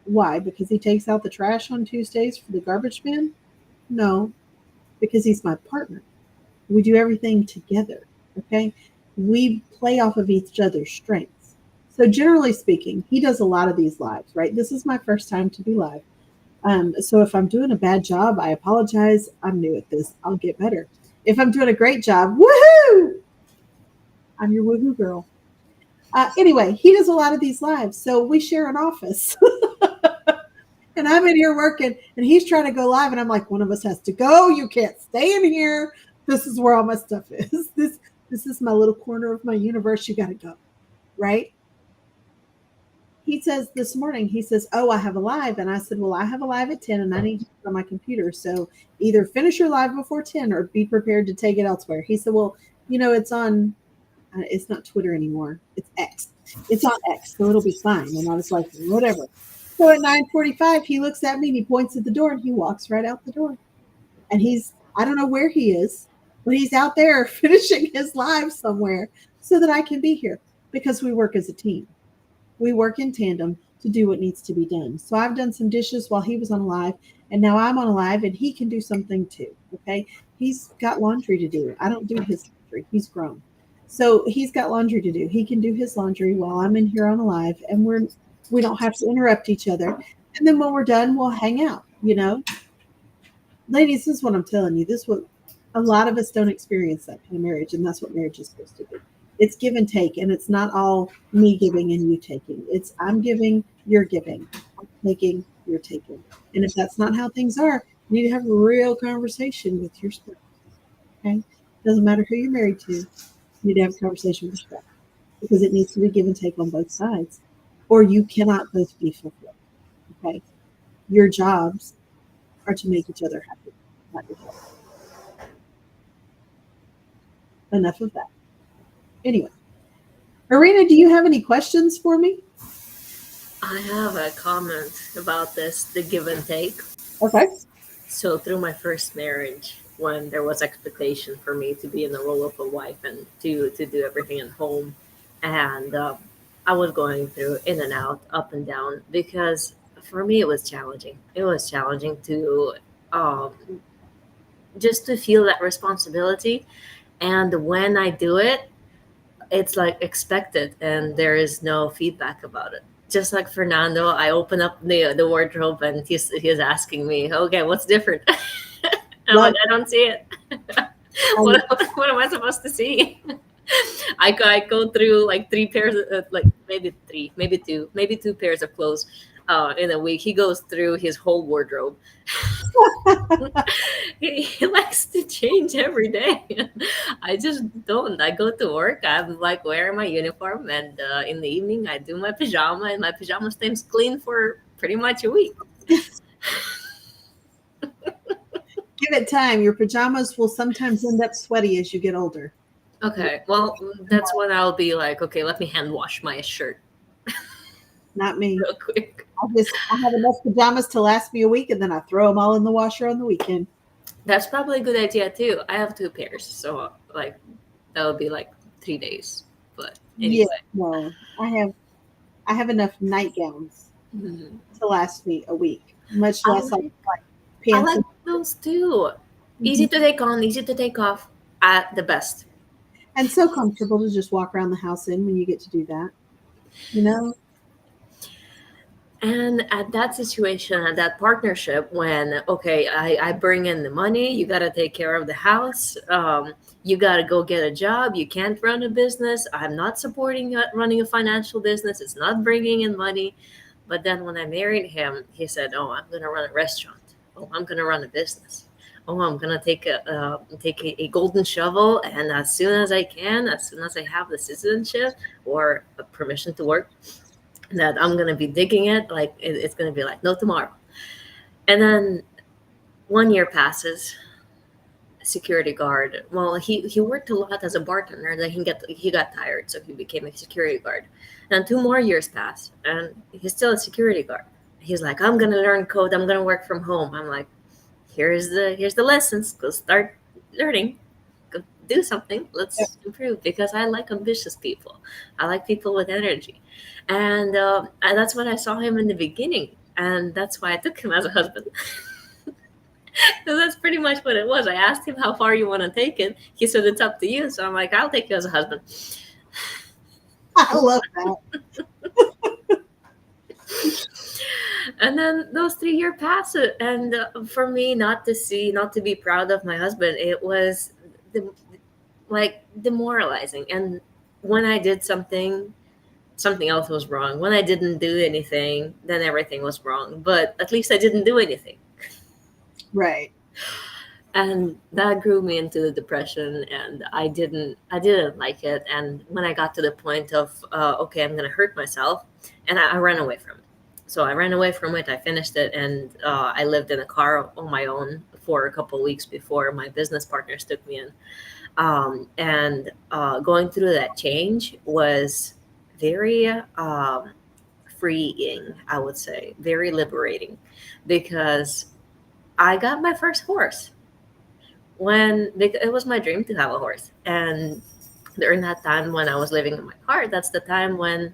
Why? Because he takes out the trash on Tuesdays for the garbage bin? No, because he's my partner. We do everything together. Okay. We play off of each other's strengths. So, generally speaking, he does a lot of these lives, right? This is my first time to be live. So, if I'm doing a bad job, I apologize. I'm new at this. I'll get better. If I'm doing a great job, woohoo! I'm your woohoo girl. Anyway, he does a lot of these lives. So, we share an office. And I'm in here working, and he's trying to go live, and I'm like, one of us has to go. You can't stay in here. This is where all my stuff is. This is my little corner of my universe. You got to go, right? He says this morning, he says, "Oh, I have a live," and I said, "Well, I have a live at 10, and I need to get on my computer. So either finish your live before 10, or be prepared to take it elsewhere." He said, "Well, it's on. It's not Twitter anymore. It's X. It's on X, so it'll be fine." And I was like, "Whatever." So at 9:45, he looks at me and he points at the door and he walks right out the door. And I don't know where he is, but he's out there finishing his live somewhere so that I can be here because we work as a team. We work in tandem to do what needs to be done. So I've done some dishes while he was on live, and now I'm on live, and he can do something too. Okay. He's got laundry to do. I don't do his laundry. He's grown. So he's got laundry to do. He can do his laundry while I'm in here on a live, and we don't have to interrupt each other. And then when we're done, we'll hang out, you know. Ladies, this is what I'm telling you. This is what a lot of us don't experience, that kind of marriage, and that's what marriage is supposed to be. It's give and take, and it's not all me giving and you taking. It's I'm giving, you're giving, I'm taking, you're taking. And if that's not how things are, you need to have a real conversation with your spouse. Okay, doesn't matter who you're married to. You need to have a conversation with your spouse because it needs to be give and take on both sides, or you cannot both be fulfilled. Okay, your jobs are to make each other happy, not yourself. Enough of that. Anyway, Arena, do you have any questions for me? I have a comment about this, the give and take. Okay. So through my first marriage, when there was expectation for me to be in the role of a wife and to do everything at home, and I was going through in and out, up and down, because for me it was challenging. It was challenging to um, just to feel that responsibility, and when I do it, it's like expected and there is no feedback about it. Just like Fernando, I open up the wardrobe and he's asking me, okay, what's different? I'm like, Love. I don't see it. Um, What am I supposed to see? I go through like three pairs, like maybe three, maybe two, maybe two pairs of clothes in a week. He goes through his whole wardrobe. He likes to change every day. I just don't. I go to work. I'm like wearing my uniform, and in the evening I do my pajama, and my pajama stays clean for pretty much a week. Give it time. Your pajamas will sometimes end up sweaty as you get older. Okay, well that's when I'll be like, okay, let me hand wash my shirt Not me. real quick. I have enough pajamas to last me a week, and then I throw them all in the washer on the weekend. That's probably a good idea too. I have two pairs, so like that would be like 3 days. But Yeah, anyway, no, I have enough nightgowns mhm. to last me a week, much I less like like I pants like and. those too. Easy Mhm. to take on, easy to take off. At the best. And so comfortable to just walk around the house in when you get to do that. You know, And at that situation, at that partnership, when okay, I bring in the money, you got to take care of the house. You got to go get a job. You can't run a business. I'm not supporting running a financial business. It's not bringing in money. But then when I married him, he said, "Oh, I'm going to run a restaurant. Oh, I'm going to run a business. Oh, I'm going to take a golden shovel, and as soon as I can, as soon as I have the citizenship or permission to work, that I'm gonna be digging it. Like it's gonna be like no tomorrow." And then 1 year passes. Security guard. Well, he worked a lot as a bartender. Then he got tired, so he became a security guard. And 2 more years passed, and he's still a security guard. He's like, I'm gonna learn code. I'm gonna work from home. I'm like, here's the lessons. Go start learning. Go do something. Let's improve because I like ambitious people. I like people with energy, and that's what I saw him in the beginning, and that's why I took him as a husband. So that's pretty much what it was. I asked him how far you want to take it. He said it's up to you. So I'm like, I'll take you as a husband. I love that. And then those 3 year pass, and for me not to be proud of my husband, it was the, like demoralizing. And when I did something, something else was wrong. When I didn't do anything, then everything was wrong. But at least I didn't do anything. Right. And that grew me into the depression, and I didn't like it. And when I got to the point of okay, I'm gonna hurt myself, and I ran away from it. So I ran away from it. I finished it, and I lived in a car on my own for a couple of weeks before my business partners took me in. And going through that change was very freeing, I would say, very liberating, because I got my first horse it was my dream to have a horse. And during that time when I was living in my car, that's the time when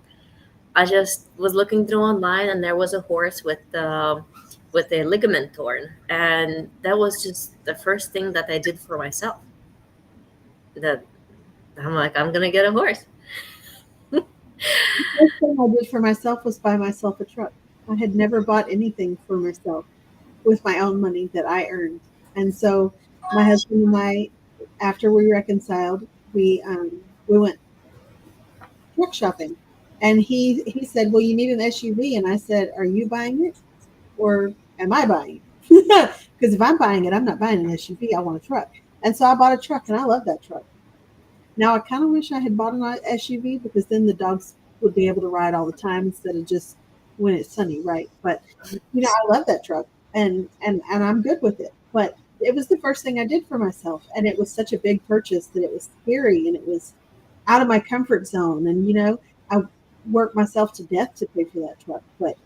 I just was looking through online, and there was a horse with a ligament torn, and that was just the first thing that I did for myself. That I'm like, I'm gonna get a horse. The first thing I did for myself was buy myself a truck. I had never bought anything for myself with my own money that I earned. And so my husband and I, after we reconciled, we went truck shopping. And he said, "Well, you need an SUV." And I said, "Are you buying it or am I buying it?" Because if I'm buying it, I'm not buying an SUV. I want a truck. And so I bought a truck, and I love that truck. Now I kind of wish I had bought an SUV because then the dogs would be able to ride all the time instead of just when it's sunny, right? But I love that truck, and I'm good with it. But it was the first thing I did for myself, and it was such a big purchase that it was scary and it was out of my comfort zone. And I worked myself to death to pay for that truck, but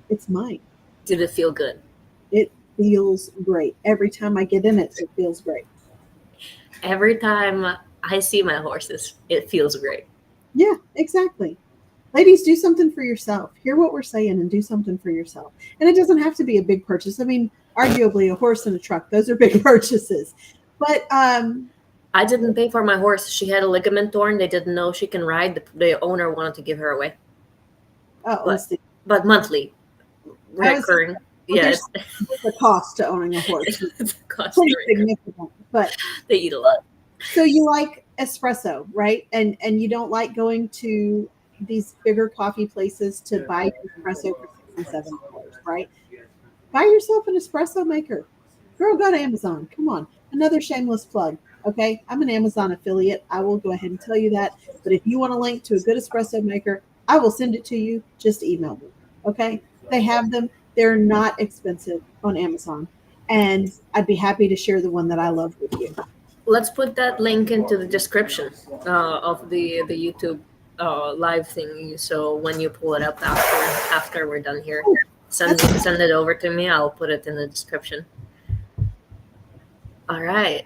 it's mine. Did it feel good? It feels great every time I get in it. It feels great. Every time I see my horses, it feels great. Yeah, exactly. Ladies, do something for yourself. Hear what we're saying and do something for yourself. And it doesn't have to be a big purchase. I mean, arguably a horse and a truck, those are big purchases. But I didn't pay for my horse. She had a ligament torn. They didn't know she can ride. The owner wanted to give her away, but see, monthly, I was recurring. well, Yeah, it's, the cost to owning a horse is it's a cost pretty to recur. significant. But They eat a lot. so you like espresso, right? And you don't like going to these bigger coffee places to buy espresso for $6 and $7, right? Buy yourself an espresso maker. Girl, go to Amazon. Come on. Another shameless plug. Okay. I'm an Amazon affiliate. I will go ahead and tell you that. But if you want a link to a good espresso maker, I will send it to you. Just email me. Okay. They have them. They're not expensive on Amazon. And I'd be happy to share the one that I love with you. Let's put that link into the description of the YouTube live thing. So when you pull it up after we're done here, Oh, send it over to me. I'll put it in the description. All right.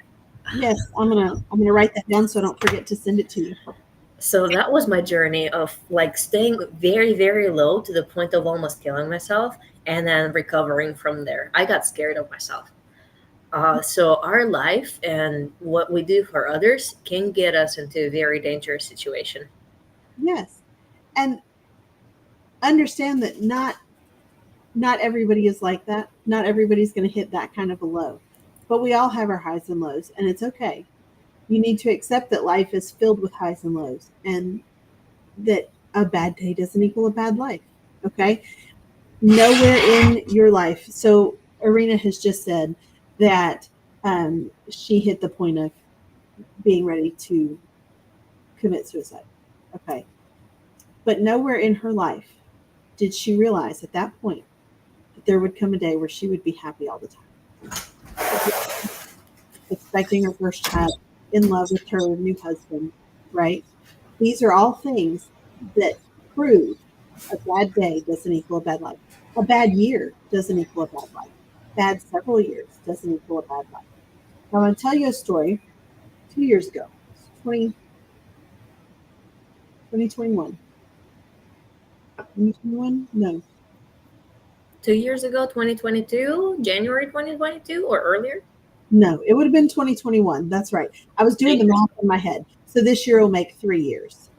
yes, I'm gonna write that down so I don't forget to send it to you. So that was my journey of like staying very, very low to the point of almost killing myself and then recovering from there. I got scared of myself. So our life and what we do for others can get us into a very dangerous situation. Yes. And understand that not everybody is like that. Not everybody's going to hit that kind of a low. But we all have our highs and lows, and it's okay. You need to accept that life is filled with highs and lows, and that a bad day doesn't equal a bad life. Okay? Nowhere in your life. So, Arena has just said that she hit the point of being ready to commit suicide. Okay. But nowhere in her life did she realize at that point that there would come a day where she would be happy all the time, expecting her first child, in love with her new husband, right? These are all things that prove a bad day doesn't equal a bad life. A bad year doesn't equal a bad life. Bad several years doesn't equal a bad life. Now, I'm going to tell you a story 2 years ago, 20, 2021. 2021? No. 2 years ago, 2022, January 2022, or earlier. No, it would have been 2021. That's right. I was doing the math in my head. So this year will make 3 years.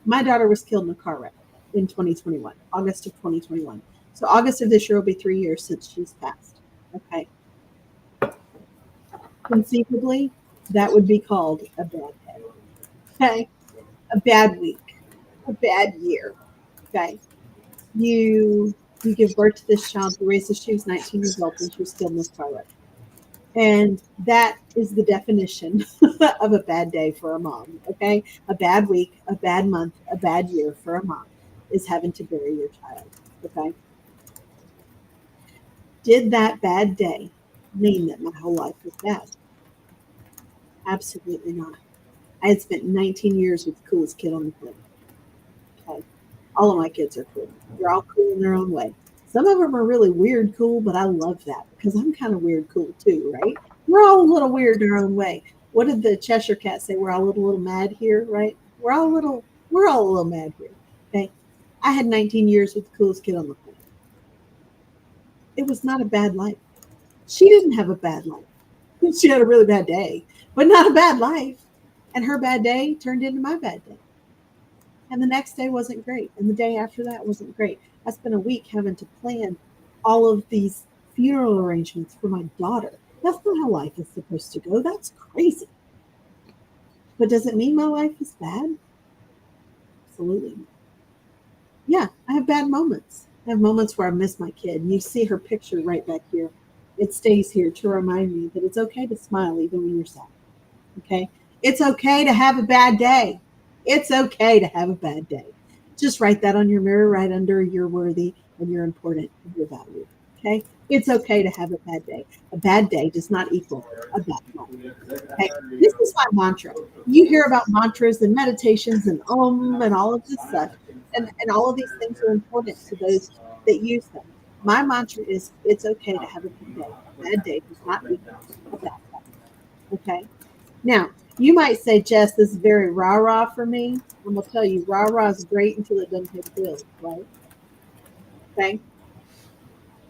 My daughter was killed in a car wreck in 2021, August of 2021. So August of this year will be 3 years since she's passed. Okay. Conceivably, that would be called a bad day. Okay. A bad week, a bad year. Okay. You give birth to this child, you raise her, she was 19 years old when she was killed in this car wreck. And that is the definition of a bad day for a mom. Okay. A bad week, a bad month, a bad year for a mom is having to bury your child. Okay. Did that bad day mean that my whole life was bad? Absolutely not. I had spent 19 years with the coolest kid on the planet. Okay. All of my kids are cool. They're all cool in their own way. Some of them are really weird cool, but I love that because I'm kind of weird cool too, right? We're all a little weird in our own way. What did the Cheshire Cat say? We're all a little mad here, right? We're all a little mad here. Okay. I had 19 years with the coolest kid on the planet. It was not a bad life. She didn't have a bad life. She had a really bad day, but not a bad life. And her bad day turned into my bad day. And the next day wasn't great. And the day after that wasn't great. I spent a week having to plan all of these funeral arrangements for my daughter. That's not how life is supposed to go. That's crazy. But does it mean my life is bad? Absolutely. Yeah, I have bad moments. I have moments where I miss my kid. And you see her picture right back here. It stays here to remind me that it's okay to smile even when you're sad. Okay? It's okay to have a bad day. It's okay to have a bad day. Just write that on your mirror right under you're worthy and you're important and you're valued. Okay? It's okay to have a bad day. A bad day does not equal a bad life. Okay? This is my mantra. You hear about mantras and meditations and and all of this stuff. And all of these things are important to those that use them. My mantra is it's okay to have a bad day. A bad day does not equal a bad life. Okay? Now, you might say, Jess, this is very rah rah for me. I'm going to tell you, rah rah is great until it doesn't pay the bills, right? Okay.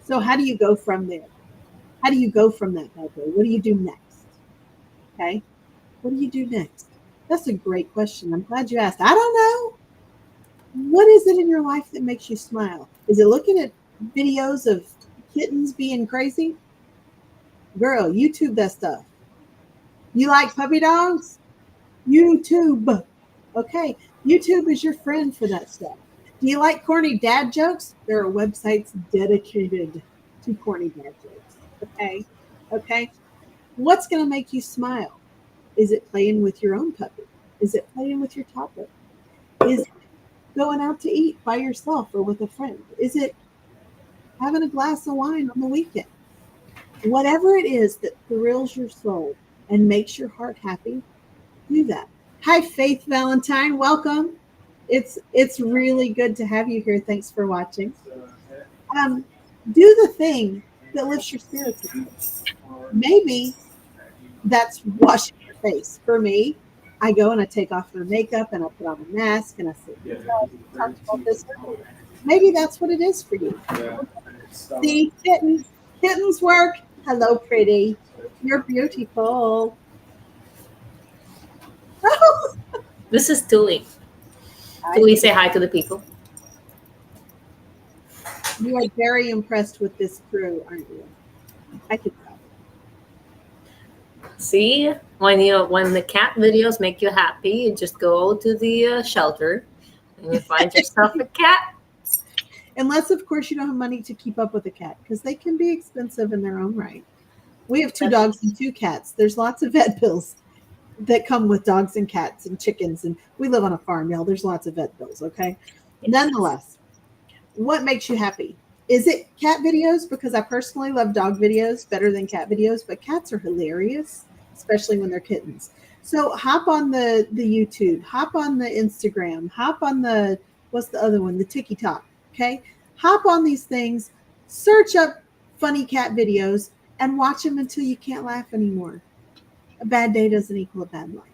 So, how do you go from there? How do you go from that bad day? What do you do next? Okay. What do you do next? That's a great question. I'm glad you asked. I don't know. What is it in your life that makes you smile? Is it looking at videos of kittens being crazy? Girl, YouTube that stuff. You like puppy dogs? YouTube. Okay, YouTube is your friend for that stuff. Do you like corny dad jokes? There are websites dedicated to corny dad jokes. Okay, okay. What's going to make you smile? Is it playing with your own puppy? Is it playing with your toddler? Is it going out to eat by yourself or with a friend? Is it having a glass of wine on the weekend? Whatever it is that thrills your soul and makes your heart happy, do that. Hi, Faith Valentine. Welcome. It's really good to have you here. Thanks for watching. Um, do the thing that lifts your spirits. Maybe that's washing your face. For me, I go and I take off my makeup and I put on a mask and I sit in the tub. We talked about this earlier. Maybe that's what it is for you. See, kittens work. Hello, pretty. You're beautiful. This is Tuli. I Tuli, say hi to the people. You are very impressed with this crew, aren't you? I could tell. See, when the cat videos make you happy, you just go to the shelter and you find yourself a cat. Unless, of course, you don't have money to keep up with a cat because they can be expensive in their own right. We have 2 dogs and 2 cats. There's lots of vet bills that come with dogs and cats and chickens. And we live on a farm, y'all. There's lots of vet bills, okay? Nonetheless, what makes you happy? Is it cat videos? Because I personally love dog videos better than cat videos, but cats are hilarious, especially when they're kittens. So hop on the YouTube, hop on the Instagram, hop on the what's the other one? The TikTok. Okay, hop on these things, search up funny cat videos, and watch them until you can't laugh anymore. A bad day doesn't equal a bad life.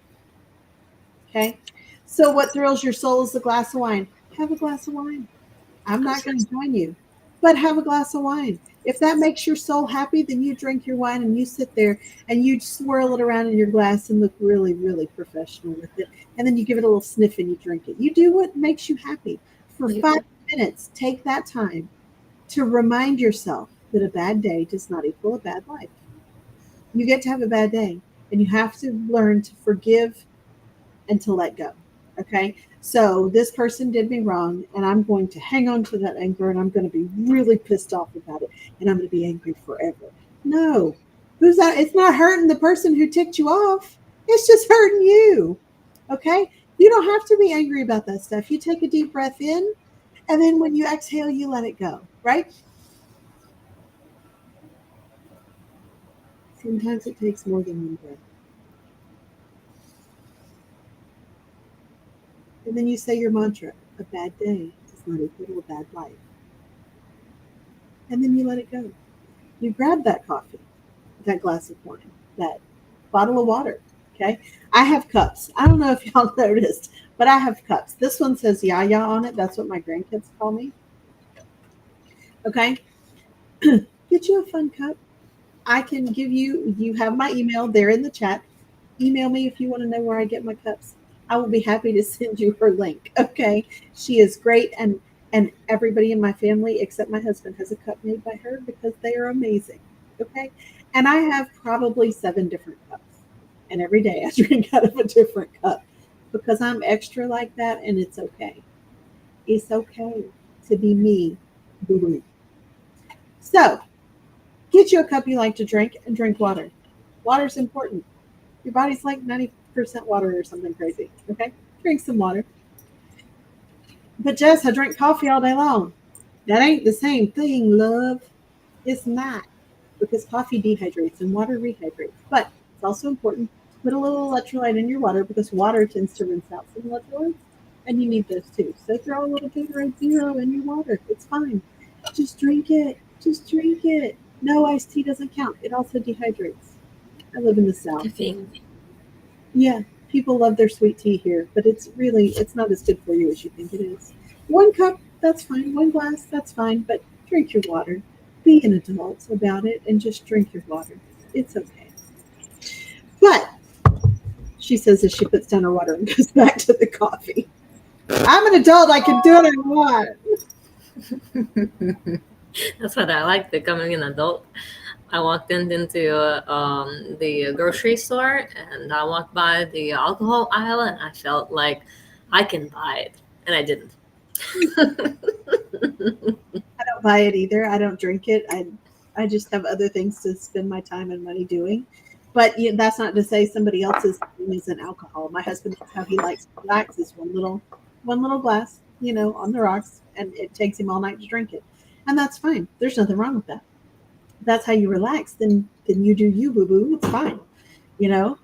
Okay, so what thrills your soul is a glass of wine. Have a glass of wine. I'm not going to join you, but have a glass of wine. If that makes your soul happy, then you drink your wine and you sit there and you swirl it around in your glass and look really, really professional with it. And then you give it a little sniff and you drink it. You do what makes you happy. For 5 minutes, take that time to remind yourself that a bad day does not equal a bad life. You get to have a bad day, and you have to learn to forgive and to let go. Okay. So this person did me wrong, and I'm going to hang on to that anger, and I'm going to be really pissed off about it, and I'm going to be angry forever. No. Who's that? It's not hurting the person who ticked you off. It's just hurting you. Okay. You don't have to be angry about that stuff. You take a deep breath in, and then when you exhale, you let it go. Right. Sometimes it takes more than one breath. And then you say your mantra, a bad day is not equal to a bad life. And then you let it go. You grab that coffee, that glass of wine, that bottle of water. Okay. I have cups. I don't know if y'all noticed, but I have cups. This one says Yaya on it. That's what my grandkids call me. Okay. Get you a fun cup. I can give you, you have my email there in the chat. Email me if you want to know where I get my cups. I will be happy to send you her link. Okay. She is great. And everybody in my family, except my husband, has a cup made by her because they are amazing. Okay. And I have probably 7 different cups. And every day I drink out of a different cup because I'm extra like that and it's okay. It's okay to be me. Boo-boo. So get you a cup you like to drink and drink water. Water's important. Your body's like 90% water or something crazy. Okay? Drink some water. But Jess, I drink coffee all day long. That ain't the same thing, love. It's not. Because coffee dehydrates and water rehydrates. But it's also important to put a little electrolyte in your water because water tends to rinse out some electrolytes. And you need those too. So throw a little Gatorade Zero in your water. It's fine. Just drink it. Just drink it. No, iced tea doesn't count. It also dehydrates. I live in the South. Caffeine. Yeah, people love their sweet tea here, but it's not as good for you as you think it is. 1 cup, that's fine. 1 glass, that's fine, but drink your water. Be an adult about it and just drink your water. It's okay. But she says as she puts down her water and goes back to the coffee. I'm an adult, I can do what I want. That's what I like becoming an adult. I walked into the grocery store and I walked by the alcohol aisle and I felt like I can buy it, and I didn't. I don't buy it either. I don't drink it. I just have other things to spend my time and money doing. But that's not to say somebody else's thing isn't alcohol. My husband, that's how he likes to relax, is one little glass, on the rocks, and it takes him all night to drink it, and that's fine. There's nothing wrong with that. If that's how you relax, then you do you, boo boo. It's fine, you know.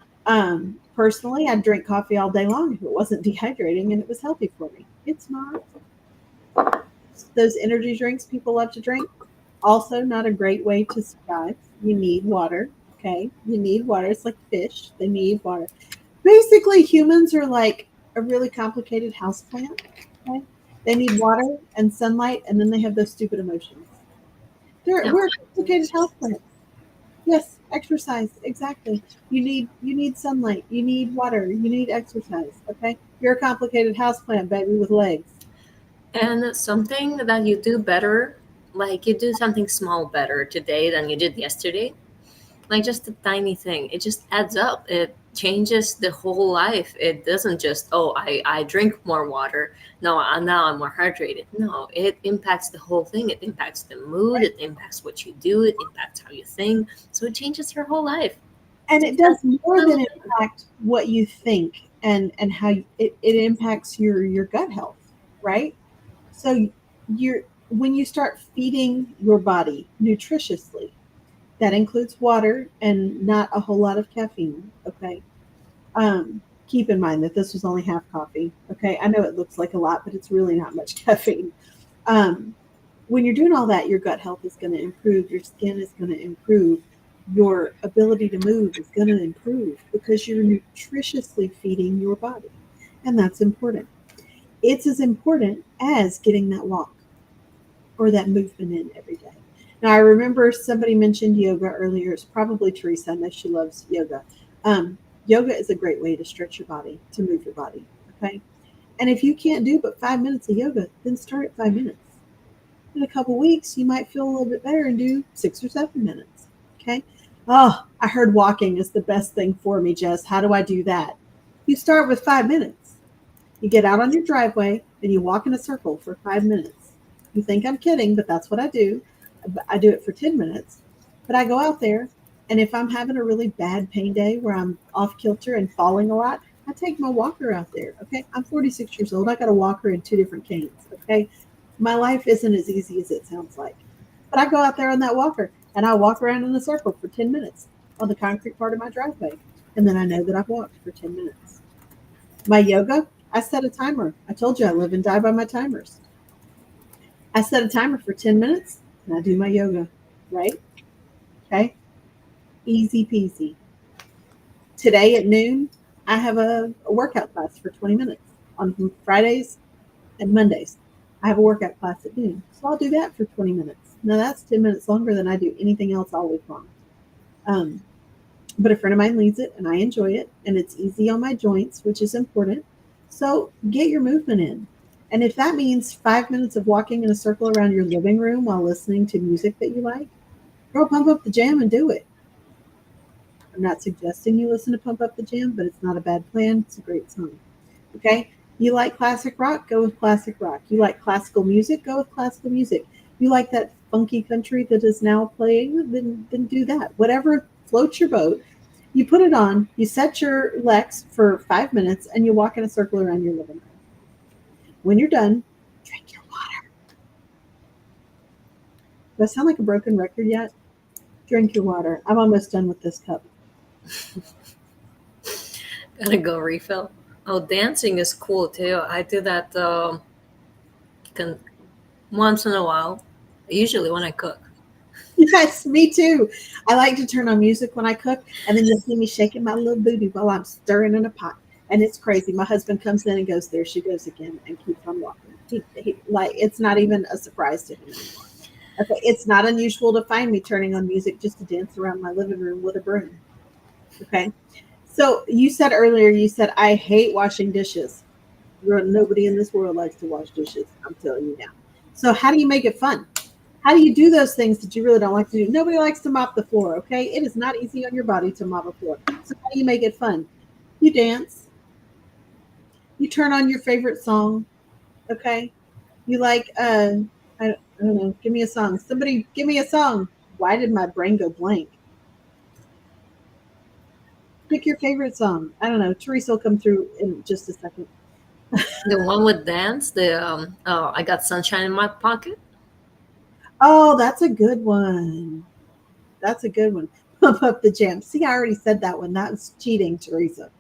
Personally, I'd drink coffee all day long if it wasn't dehydrating and it was healthy for me. It's not. Those energy drinks people love to drink, also not a great way to survive. You need water. Okay, you need water. It's like fish; they need water. Basically, humans are like a really complicated house plant. Okay, they need water and sunlight, and then they have those stupid emotions. Yeah. We're a complicated house plant. Yes, exercise exactly. You need sunlight. You need water. You need exercise. Okay, you're a complicated house plant, baby, with legs. And something that you do better, like you do something small better today than you did yesterday, like just a tiny thing, it just adds up. It changes the whole life. It doesn't just, oh, I drink more water, no, now I'm more hydrated. No, it impacts the whole thing. It impacts the mood, it impacts what you do, it impacts how you think, so it changes your whole life. And it Just that does more little than thing. impact what you think and how it impacts your gut health, right? So you're when you start feeding your body nutritiously, that includes water and not a whole lot of caffeine. Okay. Keep in mind that this was only half coffee. Okay. I know it looks like a lot, but it's really not much caffeine. Um, when you're doing all that, your gut health is going to improve, your skin is going to improve, your ability to move is going to improve because you're nutritiously feeding your body. And that's important. It's as important as getting that walk or that movement in every day. Now, I remember somebody mentioned yoga earlier. It's probably Teresa. I know she loves yoga. Yoga is a great way to stretch your body, to move your body. Okay. And if you can't do but 5 minutes of yoga, then start at 5 minutes. In a couple weeks, you might feel a little bit better and do 6 or 7 minutes. Okay. Oh, I heard walking is the best thing for me, Jess. How do I do that? You start with 5 minutes. You get out on your driveway and you walk in a circle for 5 minutes. You think I'm kidding, but that's what I do. I do it for 10 minutes. But I go out there, and if I'm having a really bad pain day where I'm off kilter and falling a lot, I take my walker out there. Okay. I'm 46 years old. I got a walker and 2 different canes. Okay. My life isn't as easy as it sounds like. But I go out there on that walker and I walk around in a circle for 10 minutes on the concrete part of my driveway. And then I know that I've walked for 10 minutes. My yoga, I set a timer. I told you I live and die by my timers. I set a timer for 10 minutes and I do my yoga, right? Okay. Easy peasy. Today at noon, I have a workout class for 20 minutes on Fridays and Mondays. I have a workout class at noon. So I'll do that for 20 minutes. Now that's 10 minutes longer than I do anything else all week long. Um, but a friend of mine leads it and I enjoy it and it's easy on my joints, which is important. So get your movement in. And if that means 5 minutes of walking in a circle around your living room while listening to music that you like, girl, pump up the jam and do it. I'm not suggesting you listen to Pump Up the Jam, but it's not a bad plan. It's a great song. Okay? You like classic rock? Go with classic rock. You like classical music? Go with classical music. You like that funky country that is now playing? Then do that. Whatever floats your boat. You put it on, you set your Lex for 5 minutes, and you walk in a circle around your living room. When you're done, drink your water. Do I sound like a broken record yet? Drink your water. I'm almost done with this cup. Gotta go refill. Oh, dancing is cool too. I do that can, once in a while, usually when I cook. Yes, me too. I like to turn on music when I cook, and then you'll see me shaking my little booty while I'm stirring in a pot. And it's crazy. My husband comes in and goes, "There she goes again," and keeps on walking. Like it's not even a surprise to him anymore. Okay, it's not unusual to find me turning on music just to dance around my living room with a broom. Okay, so you said earlier, you said I hate washing dishes. Nobody in this world likes to wash dishes. I'm telling you now. So how do you make it fun? How do you do those things that you really don't like to do? Nobody likes to mop the floor, okay? It is not easy on your body to mop a floor. So how do you make it fun? You dance. You turn on your favorite song, okay? You like I don't know, give me a song. Somebody give me a song. Why did my brain go blank? Pick your favorite song. I don't know. Teresa will come through in just a second. The one with dance, the oh, I got sunshine in my pocket. Oh, that's a good one. That's a good one. Pump up the jam. See, I already said that one. That was cheating, Teresa.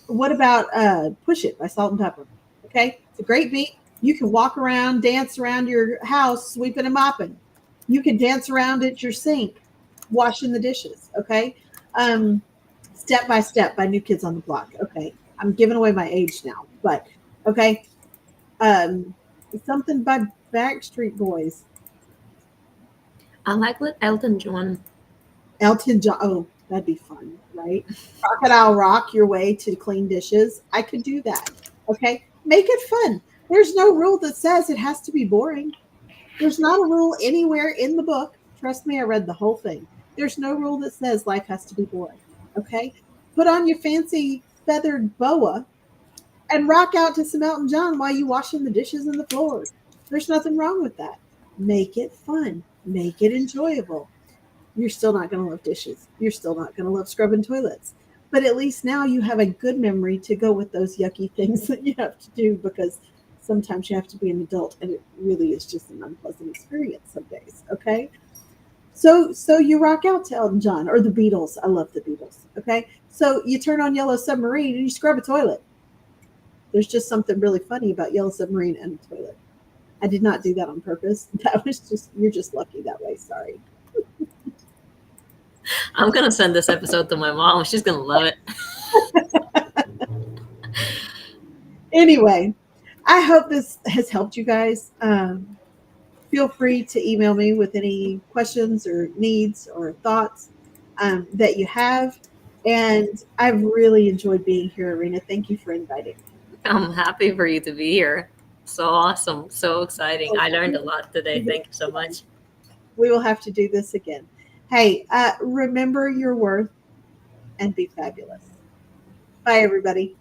What about Push It by Salt and Pepper? Okay, it's a great beat. You can walk around, dance around your house, sweeping and mopping. You can dance around at your sink, washing the dishes. Okay, um, Step by Step by New Kids on the Block. Okay, I'm giving away my age now, but okay, um, something by Backstreet Boys. I like with Elton John. Elton John. Oh, that'd be fun, right? Crocodile Rock your way to clean dishes. I could do that. Okay. Make it fun. There's no rule that says it has to be boring. There's not a rule anywhere in the book. Trust me, I read the whole thing. There's no rule that says life has to be boring. Okay. Put on your fancy feathered boa and rock out to some Elton John while you washing the dishes and the floors. There's nothing wrong with that. Make it fun. Make it enjoyable. You're still not going to love dishes. You're still not going to love scrubbing toilets. But at least now you have a good memory to go with those yucky things that you have to do because sometimes you have to be an adult and it really is just an unpleasant experience some days. Okay. So you rock out to Elton John or the Beatles. I love the Beatles. Okay. So you turn on Yellow Submarine and you scrub a toilet. There's just something really funny about Yellow Submarine and a toilet. I did not do that on purpose. That was just, you're just lucky that way. Sorry. I'm gonna send this episode to my mom. She's gonna love it. Anyway, I hope this has helped you guys. Feel free to email me with any questions or needs or thoughts that you have. And I've really enjoyed being here, Arena. Thank you for inviting me. I'm happy for you to be here. So awesome, so exciting. I learned a lot today. Thank you so much. We will have to do this again. Hey, remember your worth and be fabulous. Bye, everybody.